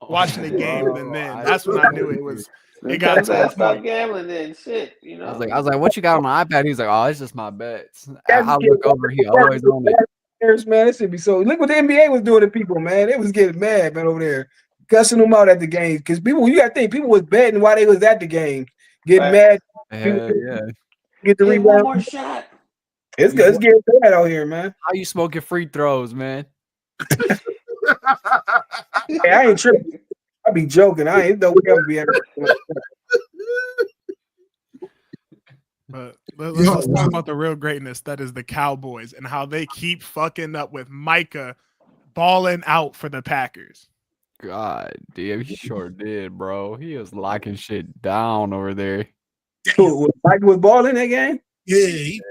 watching the game than then. That's when I knew it was. It got to that stop gambling then, shit. You know. I was like, what you got on my iPad? He's like, oh, it's just my bets. I look over, he always on it. Man, it should be so. Look what the NBA was doing to people, man. They was getting mad, man, over there, cussing them out at the game because people. You got to think people was betting while they was at the game, getting mad. Get the rebound. One more shot. It's good. It's getting bad out here, man. How you smoking free throws, man? Hey, I ain't tripping. I be joking. I ain't no way I'm be ever. But let's talk about the real greatness that is the Cowboys and how they keep fucking up with Micah balling out for the Packers. God damn, he sure did, bro. He was locking shit down over there. Micah was balling that game. Yeah, he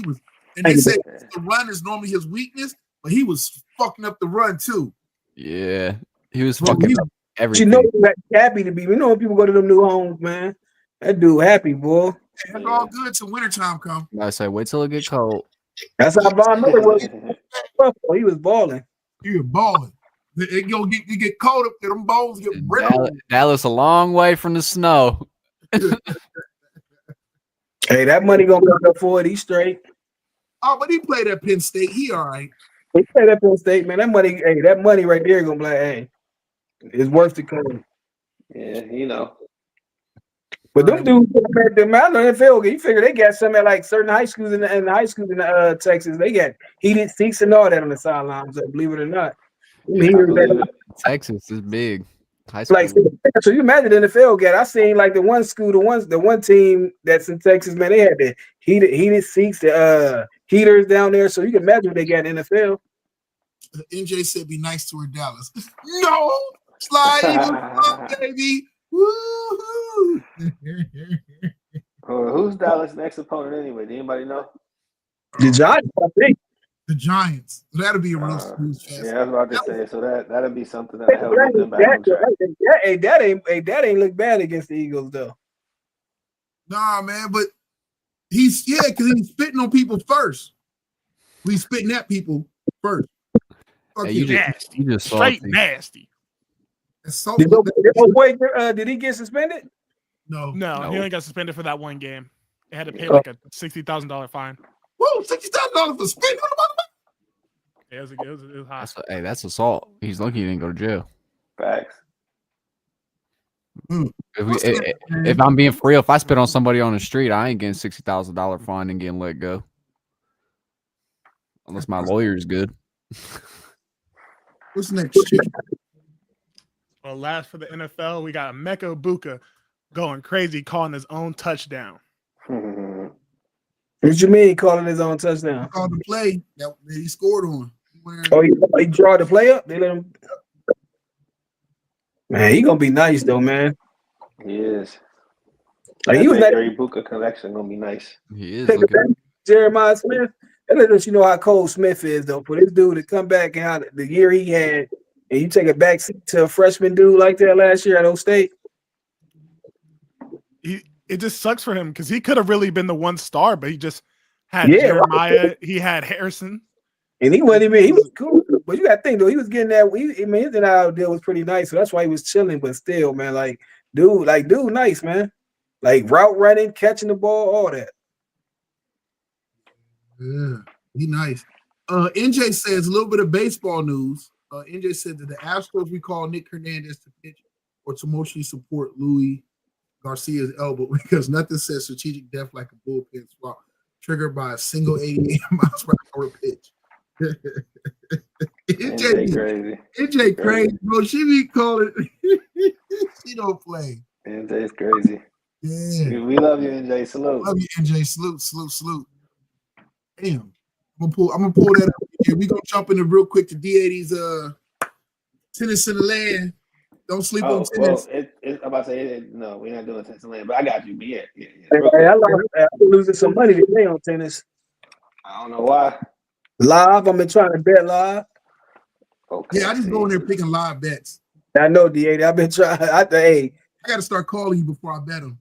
was. And they said the run is normally his weakness, but he was fucking up the run too. Yeah, he was fucking up everything. You know, he's happy to be. You know when people go to them new homes, man. That dude happy, boy. It's all good till wintertime come. I say, wait till it get cold. That's how Von Miller was. He was balling. He was balling. It get cold up there. Them bones get brittle. Dallas a long way from the snow. Hey, that money gonna make up for it. He's straight. Oh, but he played at Penn State. He all right. He played at Penn State, man. That money right there gonna be like, hey, it's worth the coin. Yeah, you know. But them dudes, the NFL, you figure they got some at like certain high schools in Texas. They got heated seats and all that on the sidelines. Believe it or not. Texas is big. High school. Like, so you imagine the NFL got. I seen like the one team that's in Texas, man. They had the heated seats, the heaters down there. So you can imagine what they got in the NFL. NJ said, "Be nice to her, Dallas." No, slide, baby. Woo-hoo. Who's Dallas' next opponent anyway? Do anybody know? The Giants, I think. The Giants. That'll be a real smooth fest. Yeah, I was about to say. So that'll be something that'll help get them back on track. That ain't look bad against the Eagles though. Nah, man, but because he's spitting on people first. He's spitting at people first. Hey, you just straight nasty. So did he get suspended? No, he only got suspended for that one game. They had to pay like a $60,000 fine. Whoa, $60,000 for spending? Yeah, it was high. That's assault. He's lucky he didn't go to jail. Facts. If I'm being for real, if I spit on somebody on the street, I ain't getting $60,000 fine and getting let go. Unless my lawyer is good. What's next? Well, last for the NFL, we got Emeka Egbuka going crazy, calling his own touchdown. What you mean calling his own touchdown? He called the play that he scored on. He draw the play up? They let him. Man, he gonna be nice though, man. He is. Like, he was that Egbuka collection gonna be nice. He is. Jeremiah Smith. That lets you know how cold Smith is though. For this dude to come back and how the year he had, and you take a back seat to a freshman dude like that last year at Old State. it just sucks for him because he could have really been the one star, but he just had Yeah, Jeremiah. He had Harrison. And he wasn't even, he was cool. But you got to think, though, he was getting that. His NIL deal was pretty nice. So that's why he was chilling. But still, man, dude, nice, man. Like route running, catching the ball, all that. Yeah, he nice. NJ says a little bit of baseball news. NJ said that the Astros recall Nick Hernandez to pitch or to emotionally support Louis Garcia's elbow because nothing says strategic death like a bullpen swap triggered by a single 88 miles per hour pitch. NJ crazy, bro. She be calling. She don't play. NJ's crazy. Yeah, we love you, NJ. Salute. Love you, NJ. Salute. Damn, I'm gonna pull that up. Yeah, we gonna jump into real quick to D80's tennis in the land. Don't sleep on tennis. Well, I'm about to say no, we're not doing tennis in the land, but I got you. But yeah. I'm losing some money today on tennis. I don't know why. Live, I've been trying to bet live. Okay. Yeah, I just go in there picking live bets. I know, D80. I've been trying. I got to start calling you before I bet them.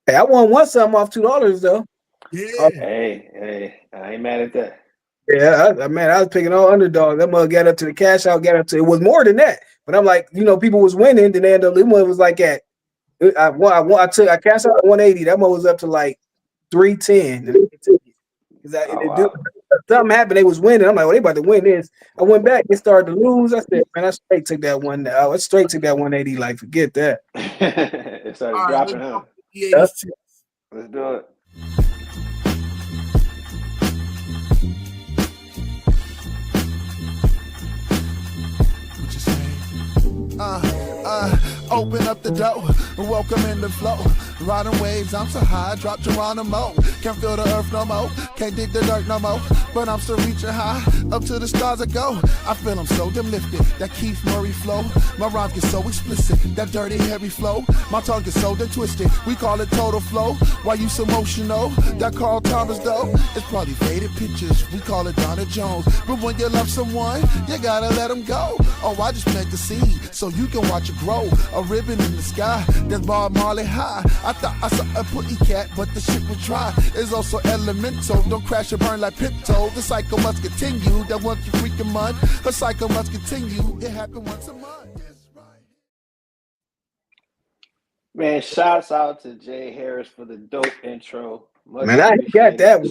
Hey, I won something off $2 though. Yeah. Hey, I ain't mad at that. Yeah, I was picking all underdogs. That mother got up to the cash out, it was more than that. But I'm like, people was winning. Then they ended up, it was like I cashed out at 180. That mother was up to like 310. Something happened. They was winning. I'm like, they about to win this. I went back. They started to lose. I said, man, I straight took that one. I straight took that 180. Like, forget that. It started dropping, huh? Let's do it. Open up the door, welcome in the flow. Riding waves, I'm so high, drop Geronimo. Can't feel the earth no more, can't dig the dirt no more. But I'm still reaching high, up to the stars I go. I feel I'm so damn lifted, that Keith Murray flow. My rhymes get so explicit, that dirty heavy flow. My tongue gets so damn twisted, we call it total flow. Why you so emotional? That Carl Thomas though, it's probably faded pictures, we call it Donna Jones. But when you love someone, you gotta let them go. Oh, I just plant the seed, so you can watch it grow. A ribbon in the sky, that's Bob Marley high. I thought I saw a putty cat, but the shit was dry. It's also elemental, don't crash or burn like Pipto. The cycle must continue, that once you freaking month, the cycle must continue. It happened once a month. Man, shouts out to Jay Harris for the dope intro. Man, I got that one.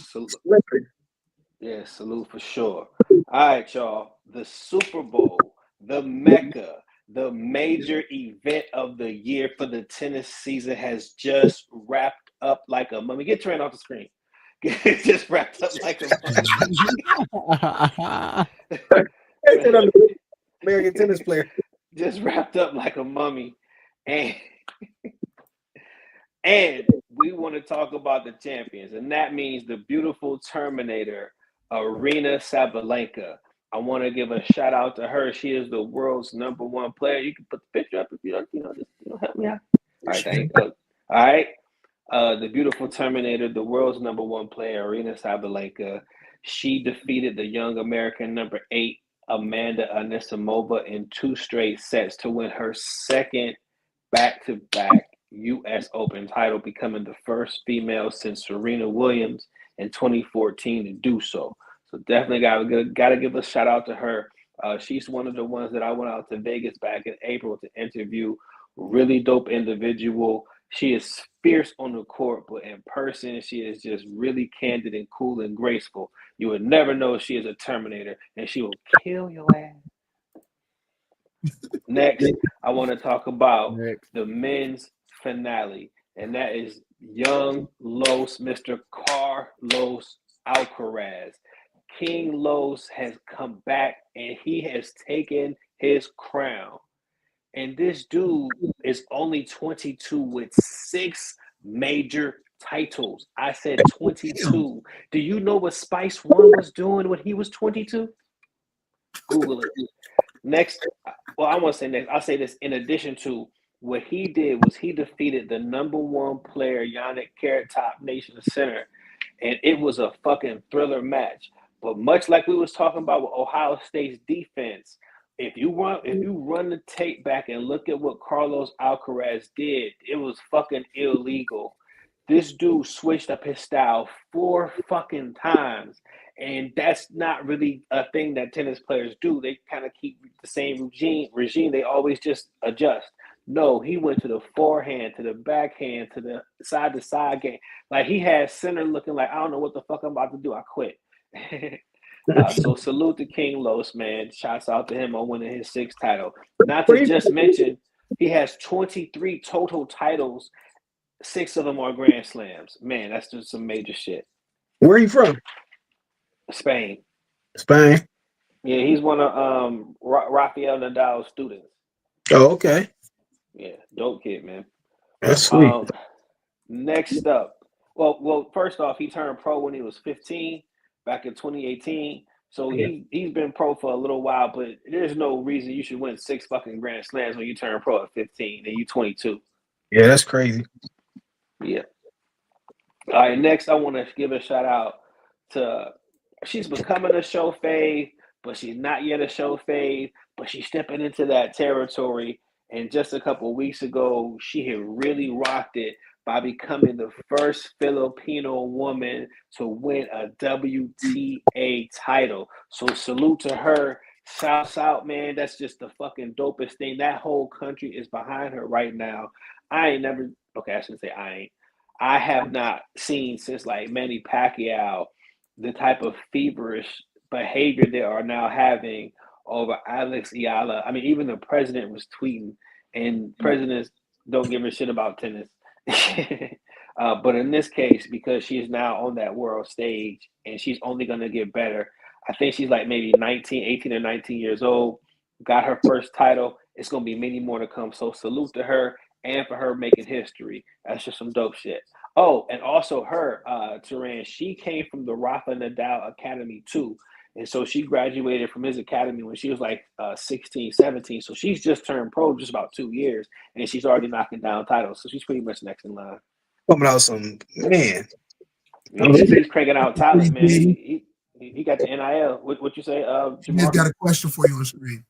Yeah, salute for sure. All right, y'all. The Super Bowl, the Mecca, the major event of the year for the tennis season has just wrapped up like a mummy. Get Trent off the screen. Just wrapped up like a mummy. American tennis player. Just wrapped up like a mummy. And we want to talk about the champions. And that means the beautiful Terminator, Aryna Sabalenka. I want to give a shout out to her. She is the world's #1 player. You can put the picture up if you don't, just help me out. All right, thank you. All right. The beautiful Terminator, the world's #1 player, Aryna Sabalenka. She defeated the young American #8, Amanda Anisimova, in 2 straight sets to win her second back-to-back U.S. Open title, becoming the first female since Serena Williams in 2014 to do so. So definitely gotta give a shout out to her. She's one of the ones that I went out to Vegas back in April to interview. Really dope individual. She is fierce on the court, but in person, she is just really candid and cool and graceful. You would never know she is a Terminator, and she will kill your ass. Next, I want to talk about the men's finale, and that is young Mr. Carlos Alcaraz. King Los has come back, and he has taken his crown. And this dude is only 22 with 6 major titles. I said 22. Do you know what Spice One was doing when he was 22? Google it. Next, well, I want to say next. I'll say this in addition to what he did was he defeated the #1 player, Yannick Carrot Top Nation Center, and it was a fucking thriller match. But much like we was talking about with Ohio State's defense, if you run the tape back and look at what Carlos Alcaraz did, it was fucking illegal. This dude switched up his style 4 fucking times. And that's not really a thing that tennis players do. They kind of keep the same regime. They always just adjust. No, he went to the forehand, to the backhand, to the side game. Like he had center looking like, I don't know what the fuck I'm about to do. I quit. So salute to King Los, man. Shouts out to him on winning his 6th title. Not to just mention, he has 23 total titles. 6 of them are Grand Slams. Man, that's just some major shit. Where are you from? Spain. Spain. Yeah, he's one of Rafael Nadal's students. Oh, okay. Yeah, dope kid, man. That's sweet. Next up, well, first off, he turned pro when he was 15, back in 2018. So he's been pro for a little while, but there's no reason you should win 6 fucking Grand Slams when you turn pro at 15 and you 22. Yeah, that's crazy. Yeah. All right, next I want to give a shout out to, she's becoming a show fave, but she's not yet a show fave, but she's stepping into that territory. And just a couple of weeks ago, she had really rocked it by becoming the first Filipino woman to win a WTA title. So salute to her. Shouts out, man. That's just the fucking dopest thing. That whole country is behind her right now. I shouldn't say I ain't. I have not seen since like Manny Pacquiao the type of feverish behavior they are now having over Alex Ayala. I mean, even the president was tweeting, and presidents don't give a shit about tennis. But in this case, because she is now on that world stage and she's only going to get better. I think she's like maybe 18 or 19 years old, got her first title. It's going to be many more to come. So salute to her and for her making history. That's just some dope shit. Oh, and also her, Turan, she came from the Rafa Nadal Academy too. And so she graduated from his academy when she was like 16, 17. So she's just turned pro just about 2 years, and she's already knocking down titles. So she's pretty much next in line. Coming out some, man. Yeah, he's cranking out talent, man. He got the NIL. What you say, He just got a question for you on screen.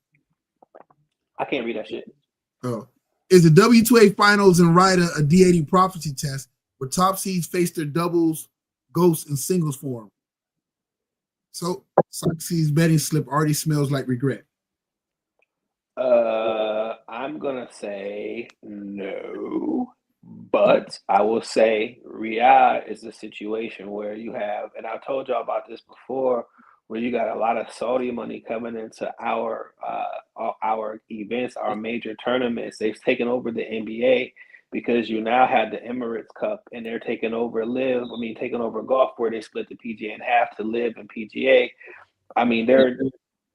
I can't read that shit. Oh. Is the W2A finals in Ryder a D80 prophecy test where top seeds face their doubles, ghosts, and singles form? So Soxy's betting slip already smells like regret. I'm gonna say no, but I will say Riyadh is a situation where you have, and I told y'all about this before, where you got a lot of Saudi money coming into our events, our major tournaments. They've taken over the NBA because you now have the Emirates Cup, and they're taking over taking over golf, where they split the PGA in half to LIV and PGA. I mean,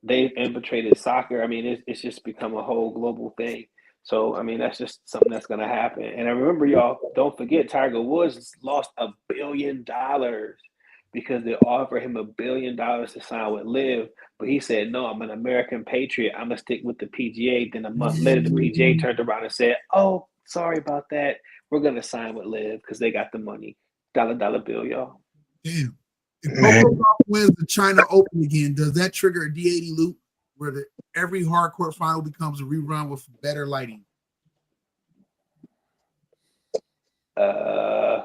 they've infiltrated soccer. I mean, it's just become a whole global thing. So, I mean, that's just something that's going to happen. And I remember, y'all, don't forget, Tiger Woods lost $1 billion because they offered him $1 billion to sign with LIV. But he said, no, I'm an American patriot. I'm going to stick with the PGA. Then a month later, the PGA turned around and said, oh, sorry about that. We're going to sign with LIV because they got the money. Dollar bill, y'all. Damn. If Coco Gauff wins the China Open again, does that trigger a D80 loop where every hardcourt final becomes a rerun with better lighting? I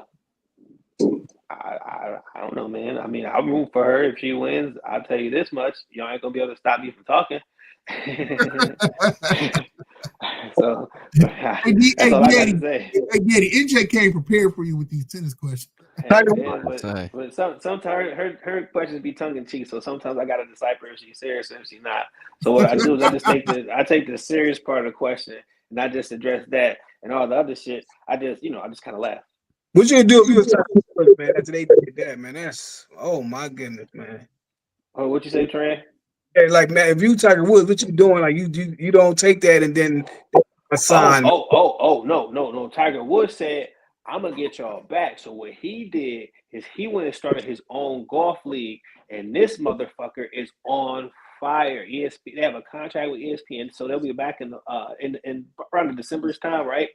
don't know, man. I mean, I'll root for her if she wins. I'll tell you this much: y'all ain't gonna be able to stop me from talking. So that's all I got to say. Hey, Daddy, NJ came prepared for you with these tennis questions. But sometimes her questions be tongue in cheek, so sometimes I gotta decipher if she's serious or if she's not. So what I do is I take the serious part of the question and I just address that, and all the other shit I just kind of laugh. What you gonna do if you was talking, man? After they did that, man, that's my goodness, man. Oh, what you say, Trey? Hey, like, man, if you Tiger Woods, what you doing? Like, you don't take that and then assign. No. Tiger Woods said, I'm gonna get y'all back. So what he did is he went and started his own golf league, and this motherfucker is on fire. ESPN, they have a contract with ESPN, so they'll be back in around December's time, right?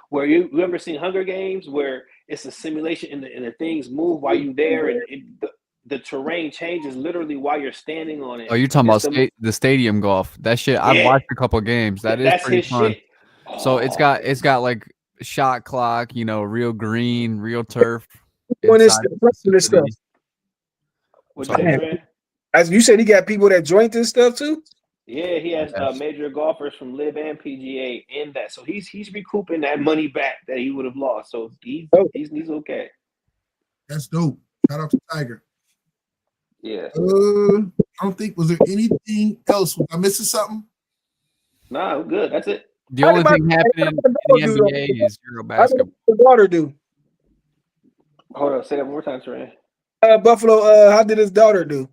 Where you ever seen Hunger Games, where it's a simulation and the things move while you're there, and the terrain changes literally while you're standing on it. Oh, you're talking about the stadium golf? That shit. I've watched a couple of games. That's pretty fun. Shit. So it's got like shot clock, real green, real turf. When it's inside the this stuff. facility. What So- you say, Trent? As you said, he got people that joint this stuff too. Yeah, he has Yes. major golfers from Live and PGA in that, so he's recouping that money back that he would have lost. So he's okay. That's dope. Shout out to Tiger. Yeah. I don't think, was there anything else? Was I missing something? Nah, we're good. That's it. The only thing happening in the do, NBA is Euro How did basketball. his daughter do? Hold on, say that one more time, Trent. Buffalo. How did his daughter do?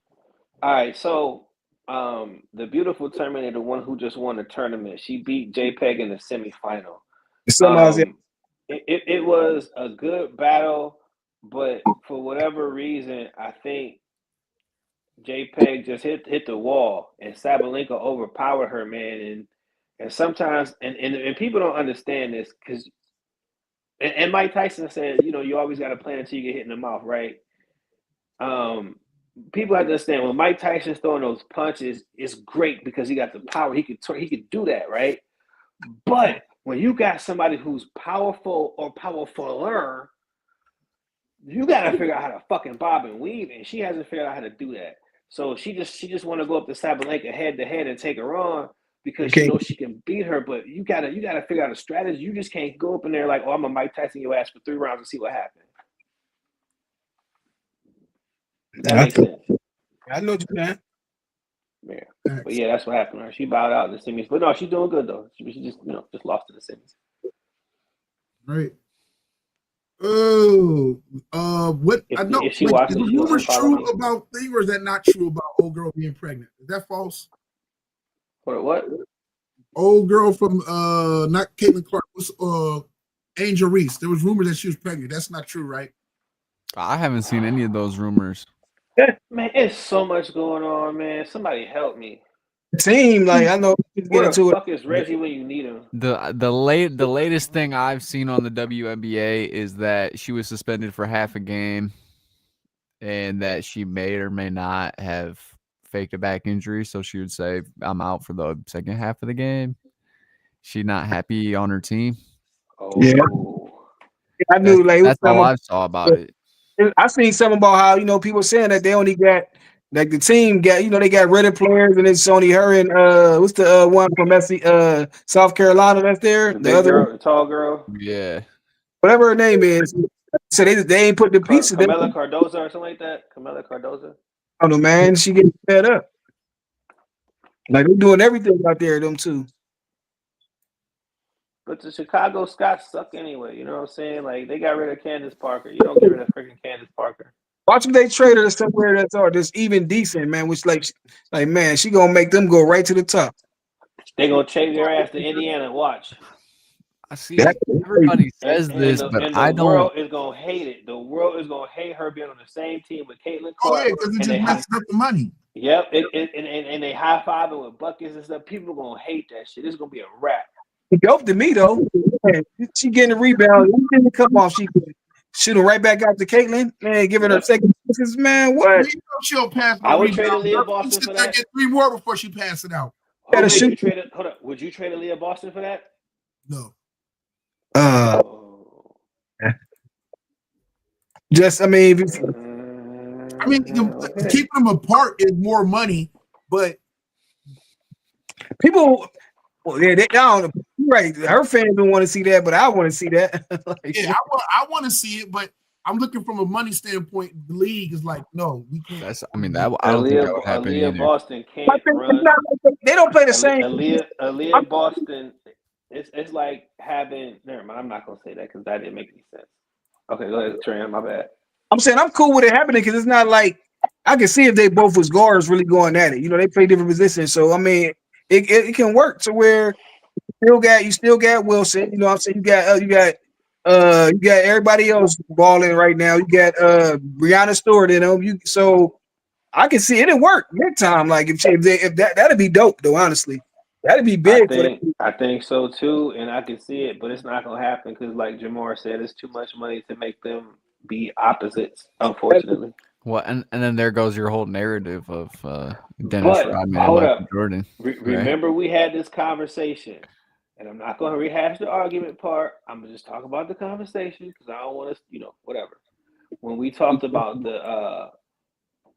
All right, so the beautiful Terminator, the one who just won the tournament, she beat JPEG in the semifinal. It was a good battle, but for whatever reason, I think JPEG just hit the wall, and Sabalenka overpowered her, man. And sometimes, and people don't understand this because, and Mike Tyson said, you always got to plan until you get hit in the mouth, right? People have to understand when Mike Tyson's throwing those punches, it's great because he got the power. He could do that, right? But when you got somebody who's powerful or powerfuler, you got to figure out how to fucking bob and weave, and she hasn't figured out how to do that. So she just want to go up to Sabalenka head to head and take her on because she knows she can beat her. But you gotta figure out a strategy. You just can't go up in there like, I'm a Mike Tyson your ass for 3 rounds and see what happens. That makes sense. I know what you're saying. Yeah. But yeah, that's what happened to her. She bowed out in the semis. But no, she's doing good though. She just just lost in the semis. Right. Oh, what If- I know. if she wait, watches, is the she'll rumors unfollow true me. about thing, or is that not true about old girl being pregnant? Is that false? What? Old girl from not Caitlin Clark, was Angel Reese. There was rumors that she was pregnant. That's not true, right? I haven't seen any of those rumors. Man, it's so much going on, man. Somebody help me. Team, like I know he's Where getting the to fuck is Reggie when you need him? The latest thing I've seen on the WNBA is that she was suspended for half a game, and that she may or may not have faked a back injury, so she would say, "I'm out for the second half of the game." She not happy on her team. Oh, Yeah. I knew like That's all I saw about it. I seen something about how people saying that they only got like the team got they got rid of players and it's only her and what's the one from South Carolina that's there, the the big other girl, the tall girl, Yeah. whatever her name is. So they ain't put the pieces. Camila Cardoza or something like that. Camila Cardoza. I don't know, man. She getting fed up. Like they're doing everything out there, them too. But the Chicago Scots suck anyway. You know what I'm saying? Like they got rid of Candace Parker. You don't get rid of freaking Candace Parker. Watch if they trade her to somewhere that's even decent, man. Which like man, she gonna make them go right to the top. They gonna chase their ass to Indiana. Watch. I see. Everybody says this, but I The don't. world is gonna hate it. The world is gonna hate her being on the same team with Caitlin Oh Clark. yeah, because it just messes up the money. Yep, and they high fiving with buckets and stuff. People are gonna hate that shit. It's gonna be a wrap. Dope to me though. She getting a rebound. She didn't come off. She shooting right back out to Caitlin. Man, giving her second chances. Man, what? She'll pass. I would trade Aaliyah Boston for that. Get 3 more before she pass it out. Hold up. Would you trade Aaliyah Boston for that? No. Just keeping them apart is more money, but people. Well, yeah, they don't. Right, her fans don't want to see that, but I want to see that. yeah, I want to see it, but I'm looking from a money standpoint. The league is like, no, we can't. I don't think that would happen Aaliyah either. Boston can't run. They don't play the same. Aaliyah Boston. It's like having. Never mind. I'm not gonna say that because that didn't make any sense. Okay, go ahead, Trey. My bad. I'm saying I'm cool with it happening because it's not like I can see if they both was guards really going at it. They play different positions, so I mean, it can work to where you still got Wilson. You know what I'm saying? You got everybody else balling right now. You got Brianna Stewart in them. So I can see it'll work big time. Like if that'd be dope though. Honestly, that'd be big. I think so too, and I can see it, but it's not gonna happen because, like Jamar said, it's too much money to make them be opposites. Unfortunately. Well, and then there goes your whole narrative of Dennis Rodman and hold Michael up. Jordan. Remember we had this conversation, and I'm not going to rehash the argument part. I'm going to just talk about the conversation because I don't want to, whatever. When we talked about the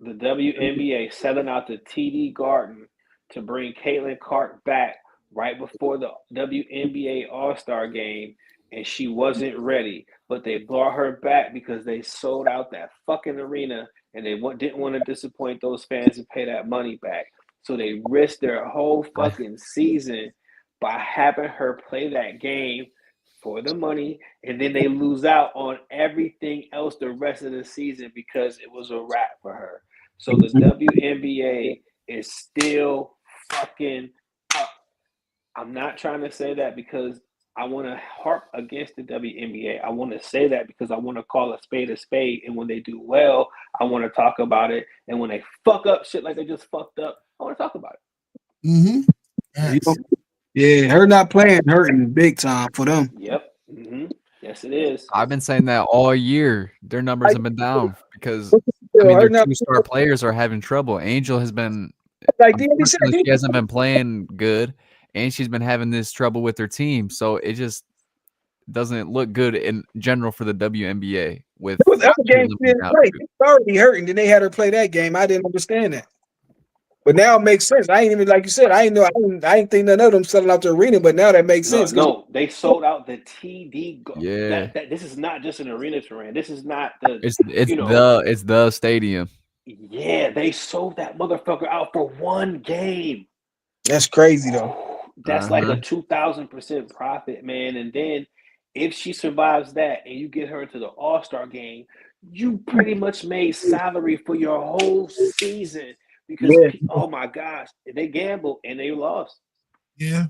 WNBA selling out the TD Garden to bring Caitlin Clark back right before the WNBA All-Star game, and she wasn't ready, but they brought her back because they sold out that fucking arena, and they didn't want to disappoint those fans and pay that money back. So they risked their whole fucking season by having her play that game for the money, and then they lose out on everything else the rest of the season because it was a wrap for her. So the WNBA is still fucking up. I'm not trying to say that because I want to harp against the WNBA. I want to say that because I want to call a spade, and when they do well, I want to talk about it. And when they fuck up shit like they just fucked up, I want to talk about it. Mm-hmm. Yes. Yeah, her not playing hurting big time for them. Yep. Mm-hmm. Yes, it is. I've been saying that all year. Their numbers have been down because their 2-star players are having trouble. Angel has been she hasn't been playing good, and she's been having this trouble with her team. So it just doesn't look good in general for the WNBA. With other games she didn't play. It's already hurting. Then they had her play that game. I didn't understand that. But now it makes sense. I ain't even, like you said, I ain't think none of them selling out the arena, but now that makes sense. No, they sold out the TD. Yeah. This is not just an arena terrain. This is not the it's the stadium. Yeah, they sold that motherfucker out for one game. That's crazy though. That's like a 2,000% profit, man. And then if she survives that and you get her into the All-Star game, you pretty much made salary for your whole season. Because oh my gosh, they gambled and they lost. Yeah.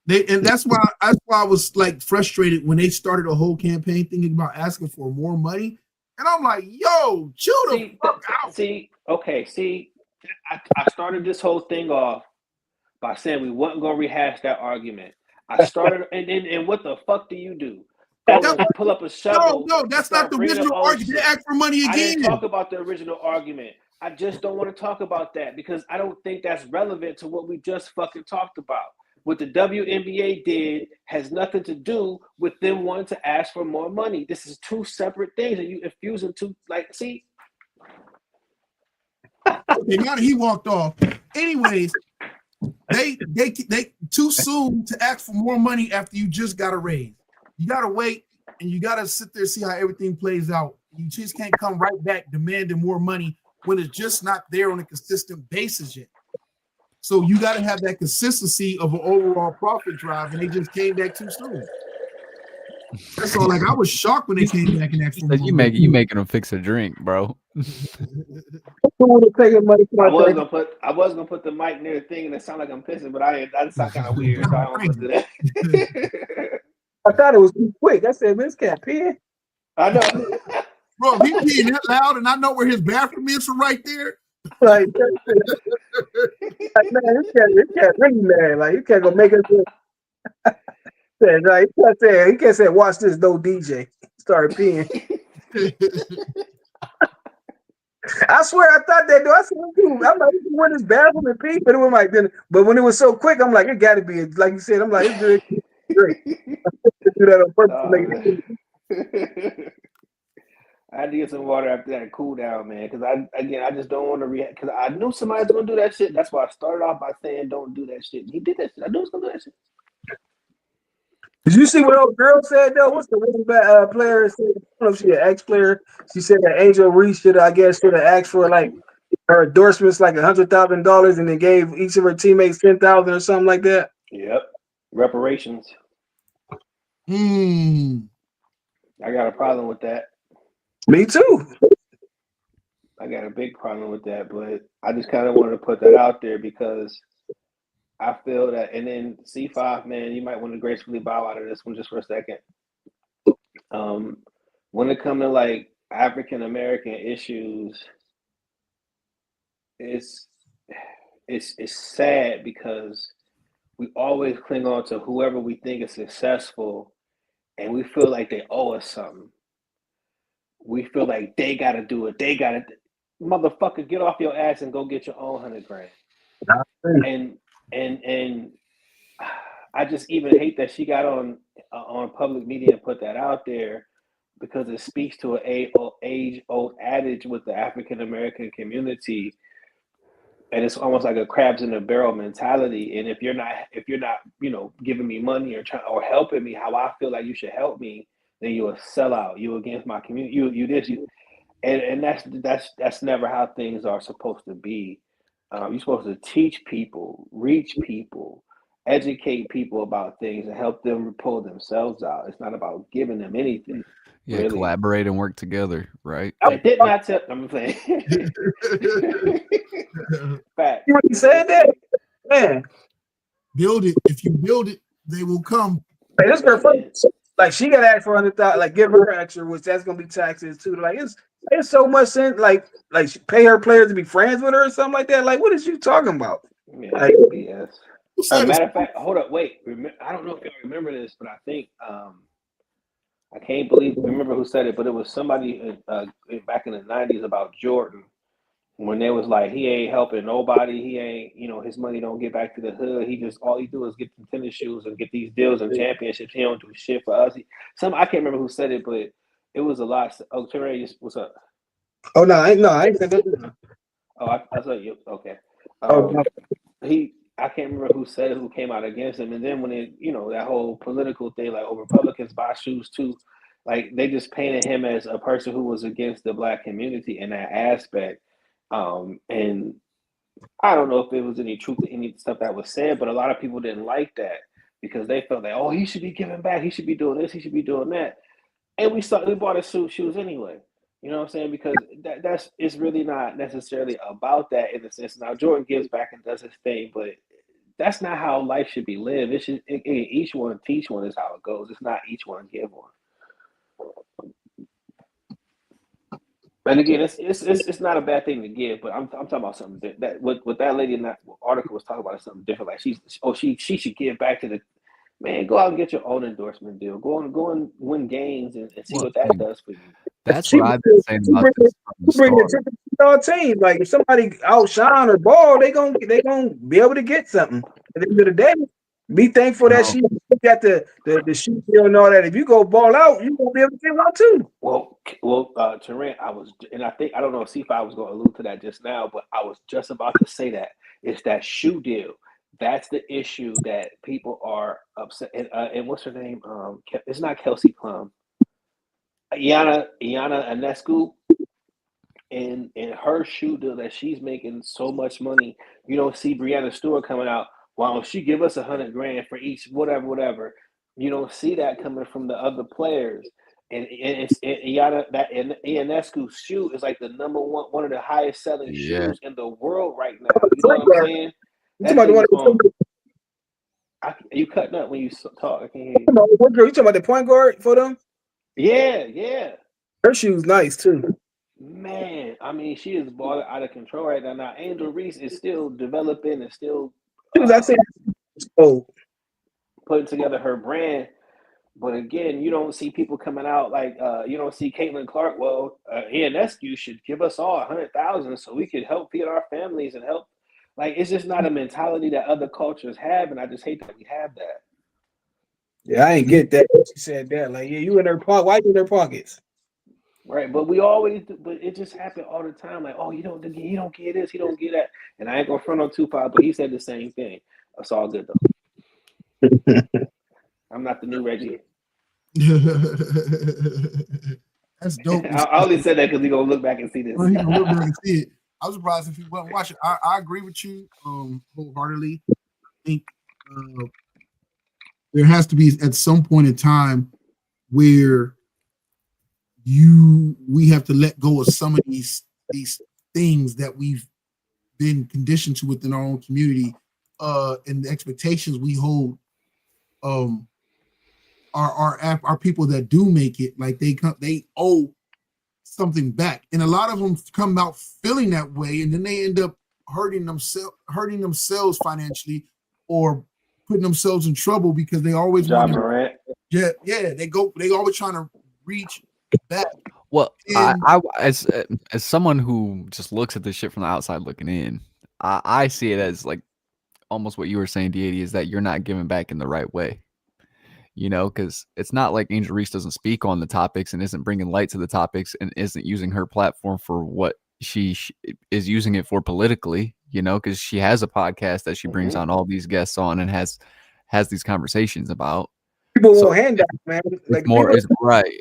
That's why I was like frustrated when they started a whole campaign thinking about asking for more money. And I'm like, yo, chill the fuck out. I started this whole thing off by saying we wasn't gonna rehash that argument. I started and what the fuck do you do? Pull up a shovel. No, that's not the original argument. They asked for money again. I didn't talk about the original argument. I just don't want to talk about that because I don't think that's relevant to what we just fucking talked about. What the WNBA did has nothing to do with them wanting to ask for more money. This is two separate things, and you infuse them two. Like, see. Okay, now that he walked off. Anyways, they too soon to ask for more money after you just got a raise. You gotta wait and you gotta sit there and see how everything plays out. You just can't come right back demanding more money when it's just not there on a consistent basis yet. So you gotta have that consistency of an overall profit drive, and they just came back too soon. That's all. Like I was shocked when they came back and asked for more money. You making them fix a drink, bro. I was gonna put the mic near the thing and it sound like I'm pissing, but I sound kind of weird, so I don't want to do that. I thought it was too quick. I said, "This cat peeing." I know, bro. He peeing that loud, and I know where his bathroom is from right there. Like, man, this cat really mad. Like, you can't go make it. Like, he can't say, "Watch this, no DJ." Start peeing. I swear, I thought that. I said, "I'm like, he went his bathroom and pee," but it was like, but when it was so quick, I'm like, it got to be like you said. I'm like, it's good. Great. Do that on purpose. I had to get some water after that cool down, man. Because I just don't want to react. Because I knew somebody was gonna do that shit. That's why I started off by saying, "Don't do that shit." He did that shit. I knew he was gonna do that shit. Did you see what old girl said though? What's the player said? I don't know if she an ex-player. She said that Angel Reese should have asked for like her endorsements, like $100,000, and then gave each of her teammates $10,000 or something like that. Yep, reparations. I got a problem with that. Me too. I got a big problem with that, but I just kind of wanted to put that out there because I feel that. And then C5, man, you might want to gracefully bow out of this one just for a second. When it comes to like African American issues, it's sad because we always cling on to whoever we think is successful, and we feel like they owe us something. We feel like they got to do it. They got to, motherfucker, get off your ass and go get your own $100,000. And I just even hate that she got on public media and put that out there because it speaks to an age-old adage with the African American community, and it's almost like a crabs in a barrel mentality. And if you're not giving me money or helping me how I feel like you should help me, then you're a sellout. You against my community. And that's never how things are supposed to be. You're supposed to teach people, reach people, educate people about things, and help them pull themselves out. It's not about giving them anything. Yeah, really. collaborate and work together, right? I did not tell. I'm playing. Fact. You already said that, man. Build it. If you build it, they will come. Like, this girl, like she got to ask for $100,000, like give her extra, which that's gonna be taxes too. Like it's so much sense. Like pay her players to be friends with her or something like that. Like what is you talking about? Yeah, like, BS. Matter of fact, hold up, wait. I don't know if you remember this, but I think I can't remember who said it, but it was somebody back in the 90s about Jordan, when they was like, he ain't helping nobody. He ain't, his money don't get back to the hood. All he do is get some tennis shoes and get these deals and championships. He don't do shit for us. I can't remember who said it, but it was a lot. Oh, Terry, what's up? Oh no, I ain't said that. Oh, I thought you okay. No. I can't remember who said it, who came out against him. And then when that whole political thing, like, Republicans buy shoes too, like they just painted him as a person who was against the Black community in that aspect. And I don't know if there was any truth to any stuff that was said, but a lot of people didn't like that because they felt like, oh, he should be giving back. He should be doing this. He should be doing that. And we bought his shoes anyway. You know what I'm saying? Because it's really not necessarily about that in the sense. Now Jordan gives back and does his thing, but that's not how life should be lived. Each one teach one is how it goes. It's not each one give one. And again, it's not a bad thing to give, but I'm talking about something that what that lady in that article was talking about is something different. Like she should give back to the man. Go out and get your own endorsement deal. Go and win games and see what that does for you. That's what I've been saying about this from the bring start. it to team. Like if somebody outshine or ball, they gonna be able to get something. At the end of the day, be thankful that she got the shoe deal and all that. If you go ball out, you won't be able to get one too. Well, Terrence, I don't know if C5 was going to allude to that just now, but I was just about to say that it's that shoe deal. That's the issue that people are upset. And what's her name? It's not Kelsey Plum. Iana Anescu, and her shoe deal that she's making so much money. You don't see Breanna Stewart coming out. Why don't she give us $100,000 for each whatever? You don't see that coming from the other players. And Ionescu's shoe is like the number one of the highest selling shoes in the world right now. You know what I'm saying? You cutting up when you talk. I can't hear you. What girl? You talking about the point guard for them? Yeah. Her shoe's nice too. Man, I mean, she is balling out of control right now. Now, Angel Reese is still developing and still putting together her brand. But again, you don't see people coming out like you don't see Caitlin Clark. Well, Ionescu should give us all $100,000 so we could help feed our families and help. Like it's just not a mentality that other cultures have, and I just hate that we have that. Yeah, I ain't get that. She said that. Like, yeah, you in her pocket. Why you in her pockets? Right, but we always do, but it just happened all the time. Like, oh, you don't get this, you don't get that. And I ain't gonna front on Tupac, but he said the same thing. It's all good though. I'm not the new Reggie. That's dope. I only said that because he's gonna look back and see this. He's gonna look back and see it. I was surprised if he wasn't watching. I agree with you wholeheartedly. I think there has to be at some point in time where we have to let go of some of these things that we've been conditioned to within our own community, and the expectations we hold our people that do make it, like they owe something back, and a lot of them come out feeling that way, and then they end up hurting themselves financially or putting themselves in trouble because they always John Morant. They always trying to reach back. Well, I as someone who just looks at this shit from the outside looking in, I see it as like almost what you were saying, D80, is that you're not giving back in the right way. Because it's not like Angel Reese doesn't speak on the topics and isn't bringing light to the topics and isn't using her platform for what she is using it for politically, because she has a podcast that she brings on all these guests on and has these conversations about. People won't hand out, man. Like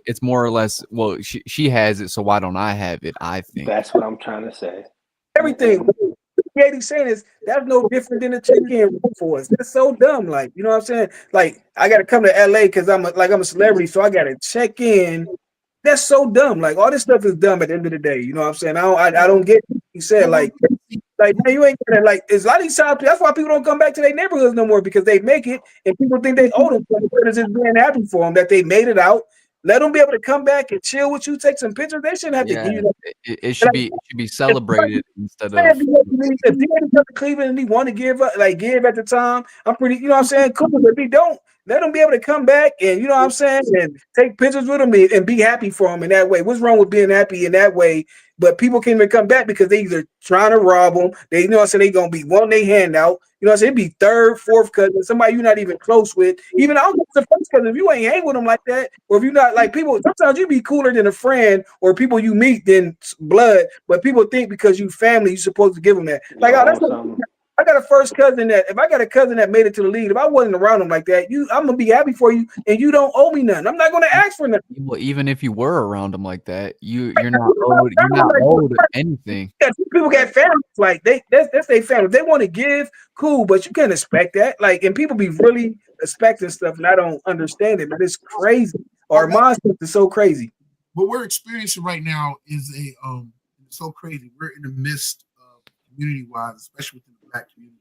It's more or less, well, she has it, so why don't I have it? I think that's what I'm trying to say. Everything. What saying is that's no different than a check-in for us. That's so dumb. Like, you know what I'm saying? Like, I gotta come to LA because I'm a celebrity, so I gotta check in. That's so dumb. Like, all this stuff is dumb at the end of the day. You know what I'm saying? I don't get what you said. Like man, you ain't gonna, like, it's a lot of these South. That's why people don't come back to their neighborhoods no more, because they make it and people think they owe them something. It's just being happy for them that they made it out. Let them be able to come back and chill with you, take some pictures. They shouldn't have to give you that. It should be celebrated instead of. If he come to Cleveland and he want to give at the time, I'm pretty, you know what I'm saying, cool. But if he don't, let him be able to come back and, you know what I'm saying, and take pictures with him and be happy for him in that way. What's wrong with being happy in that way? But people can't even come back because they either trying to rob them. They, you know what I'm saying, they gonna be wanting their hand out. You know what I'm saying? It'd be third, fourth cousin, somebody you're not even close with. Even I don't know the first cousin. If you ain't hang with them like that, or if you're not like people, sometimes you be cooler than a friend or people you meet than blood. But people think because you family, you're supposed to give them that. Like, I got a first cousin that if I got a cousin that made it to the league, if I wasn't around him like that, I'm gonna be happy for you, and you don't owe me nothing. I'm not gonna ask for nothing. Well, even if you were around him like that, you're not owed. You're not owed anything. Yeah, people got families like that's their family. If they want to give, cool, but you can't expect that. Like, and people be really expecting stuff, and I don't understand it. But it's crazy. Our mindset is so crazy. What we're experiencing right now is so crazy. We're in the midst of community-wise, especially within the Black community.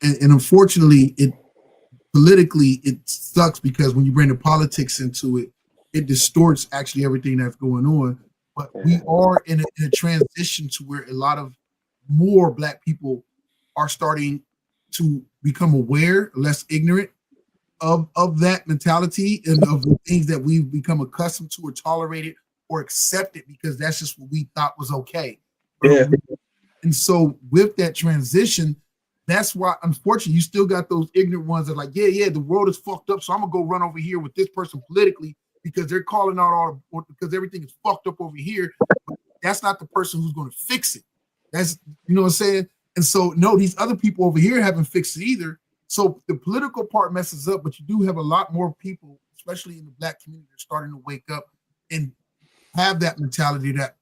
And unfortunately, politically it sucks because when you bring the politics into it, it distorts actually everything that's going on. But we are in a transition to where a lot of more Black people are starting to become aware, less ignorant of that mentality and of the things that we've become accustomed to or tolerated or accepted because that's just what we thought was okay. Yeah. And so with that transition, that's why, unfortunately, you still got those ignorant ones that are like, yeah, the world is fucked up, so I'm gonna go run over here with this person politically because they're calling out because everything is fucked up over here. But that's not the person who's gonna fix it. That's, you know what I'm saying? And so, no, these other people over here haven't fixed it either. So the political part messes up, but you do have a lot more people, especially in the Black community, starting to wake up and have that mentality, that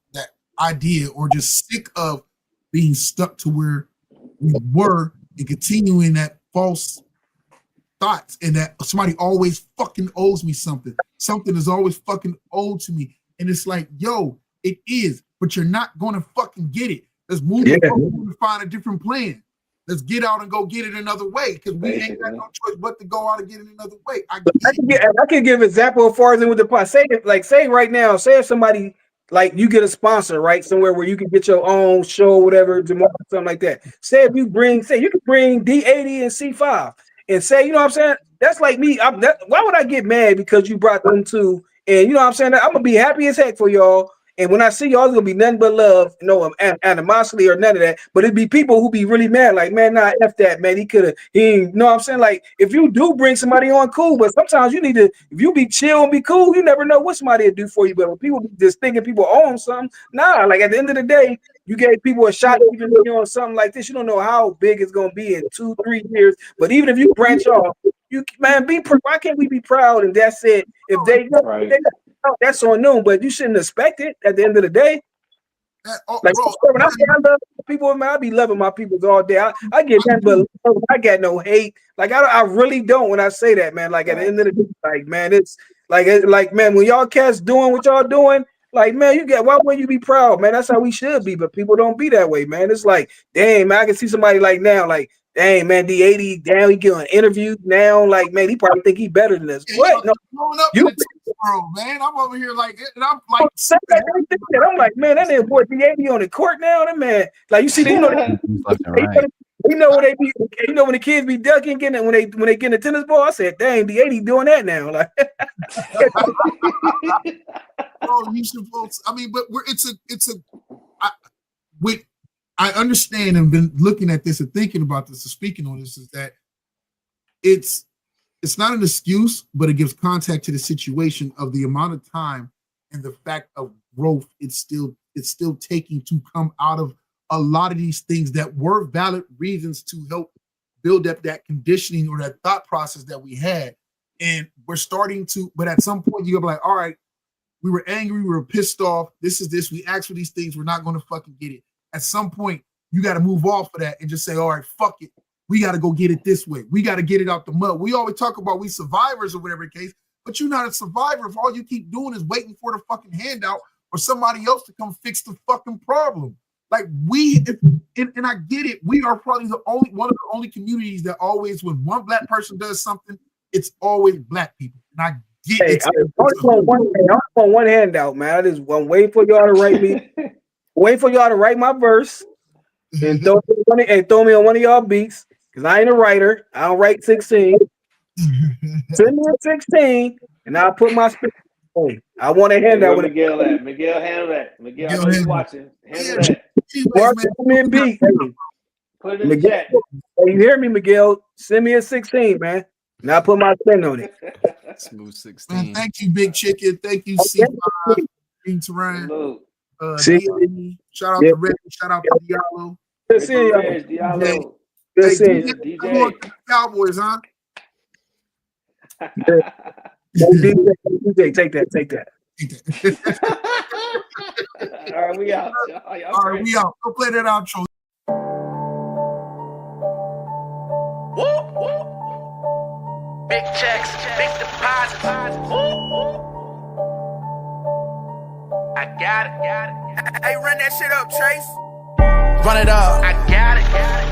idea, or just sick of being stuck to where we were and continuing that false thoughts and that somebody always fucking owes me something. Something is always fucking owed to me. And it's like, yo, it is, but you're not going to fucking get it. Let's move and find a different plan. Let's get out and go get it another way because we ain't got no choice but to go out and get it another way. I can give an example as far as with the pot. Say right now, say if somebody, like, you get a sponsor, right, somewhere where you can get your own show, whatever, something like that. Say if you bring, you could bring D80 and C5 and say, you know what I'm saying? That's like me. Why would I get mad because you brought them to, and you know what I'm saying? I'm going to be happy as heck for y'all. And when I see y'all, it's gonna be nothing but love, no animosity or none of that. But it'd be people who be really mad, like, man, nah, F that, man. You know what I'm saying? Like, if you do bring somebody on, cool, but sometimes you need to, if you be chill and be cool, you never know what somebody will do for you. But when people just thinking people owe them something, nah, like at the end of the day, you gave people a shot, even if you're on something like this, you don't know how big it's gonna be in 2-3 years. But even if you branch off, why can't we be proud? And that's it. If they that's on them, but you shouldn't expect it at the end of the day. Like, when I say I love people, man, I be loving my people all day. I get that, but I got no hate. Like, I really don't when I say that, man. Like, at the end of the day, like, man, it's like, man, when y'all cats doing what y'all doing, like, man, why wouldn't you be proud, man? That's how we should be, but people don't be that way, man. It's like, dang, man, I can see somebody like now, like, dang, man, D80, damn, he getting interviewed now. Like, man, he probably think he better than us. What? No, you bro, man. I'm over here like, and I'm like, I'm like, man, that nigga boy D80 on the court now. That man, like, you see, you know when they be, you know when the kids be ducking, getting it when they get a tennis ball. I said, dang, D80 doing that now. Like, bro, you supposed. I mean, but with I understand and been looking at this and thinking about this and speaking on this is that it's not an excuse, but it gives context to the situation of the amount of time and the fact of growth it's still taking to come out of a lot of these things that were valid reasons to help build up that conditioning or that thought process that we had. And we're starting to, but at some point you're gonna be like, all right, we were angry, we were pissed off. This is this. We asked for these things. We're not going to fucking get it. At some point, you got to move off of that and just say, all right, fuck it. We got to go get it this way. We got to get it out the mud. We always talk about we survivors or whatever the case, but you're not a survivor if all you keep doing is waiting for the fucking handout or somebody else to come fix the fucking problem. Like and I get it. We are probably one of the only communities that always, when one black person does something, it's always black people. And I get it. I'm on one handout, man. I'm waiting for y'all to write me. Waiting for y'all to write my verse and throw me on one of y'all beats because I ain't a writer. I don't write 16. Send me a 16 and I'll put my spit on. I want a handout with Miguel at. Miguel, handle that. Miguel, I know you watching. Handle that. Beat. Put it in Miguel, the chat. you hear me, Miguel? Send me a 16, man. And I'll put my spin on it. Smooth 16. Man, thank you, Big Chicken. Thank you, C5, King Terrain. Shout out to Reggie. Shout out to Diallo. Good seeing y'all. Diallo. Good seeing you. DJ. Cowboys, huh? DJ, take that. All right, we out. All right, we out. Go play that outro. Big checks, big deposits. I got it. Hey, run that shit up, Trace. Run it up. I got it.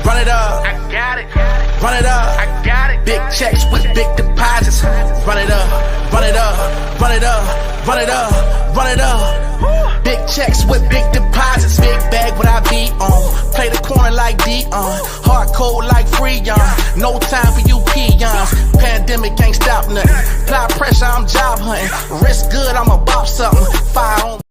Run it up. I got it. Run it up. I got it. Big checks with big deposits. Run it up. Run it up. Run it up. Run it up. Run it up. Big checks with big deposits. Big bag what I be on. Play the corner like Dion. Hard code like Freon. No time for you peons. Pandemic ain't stop nothing. Apply pressure, I'm job hunting. Risk good, I'ma bop something. Fire on.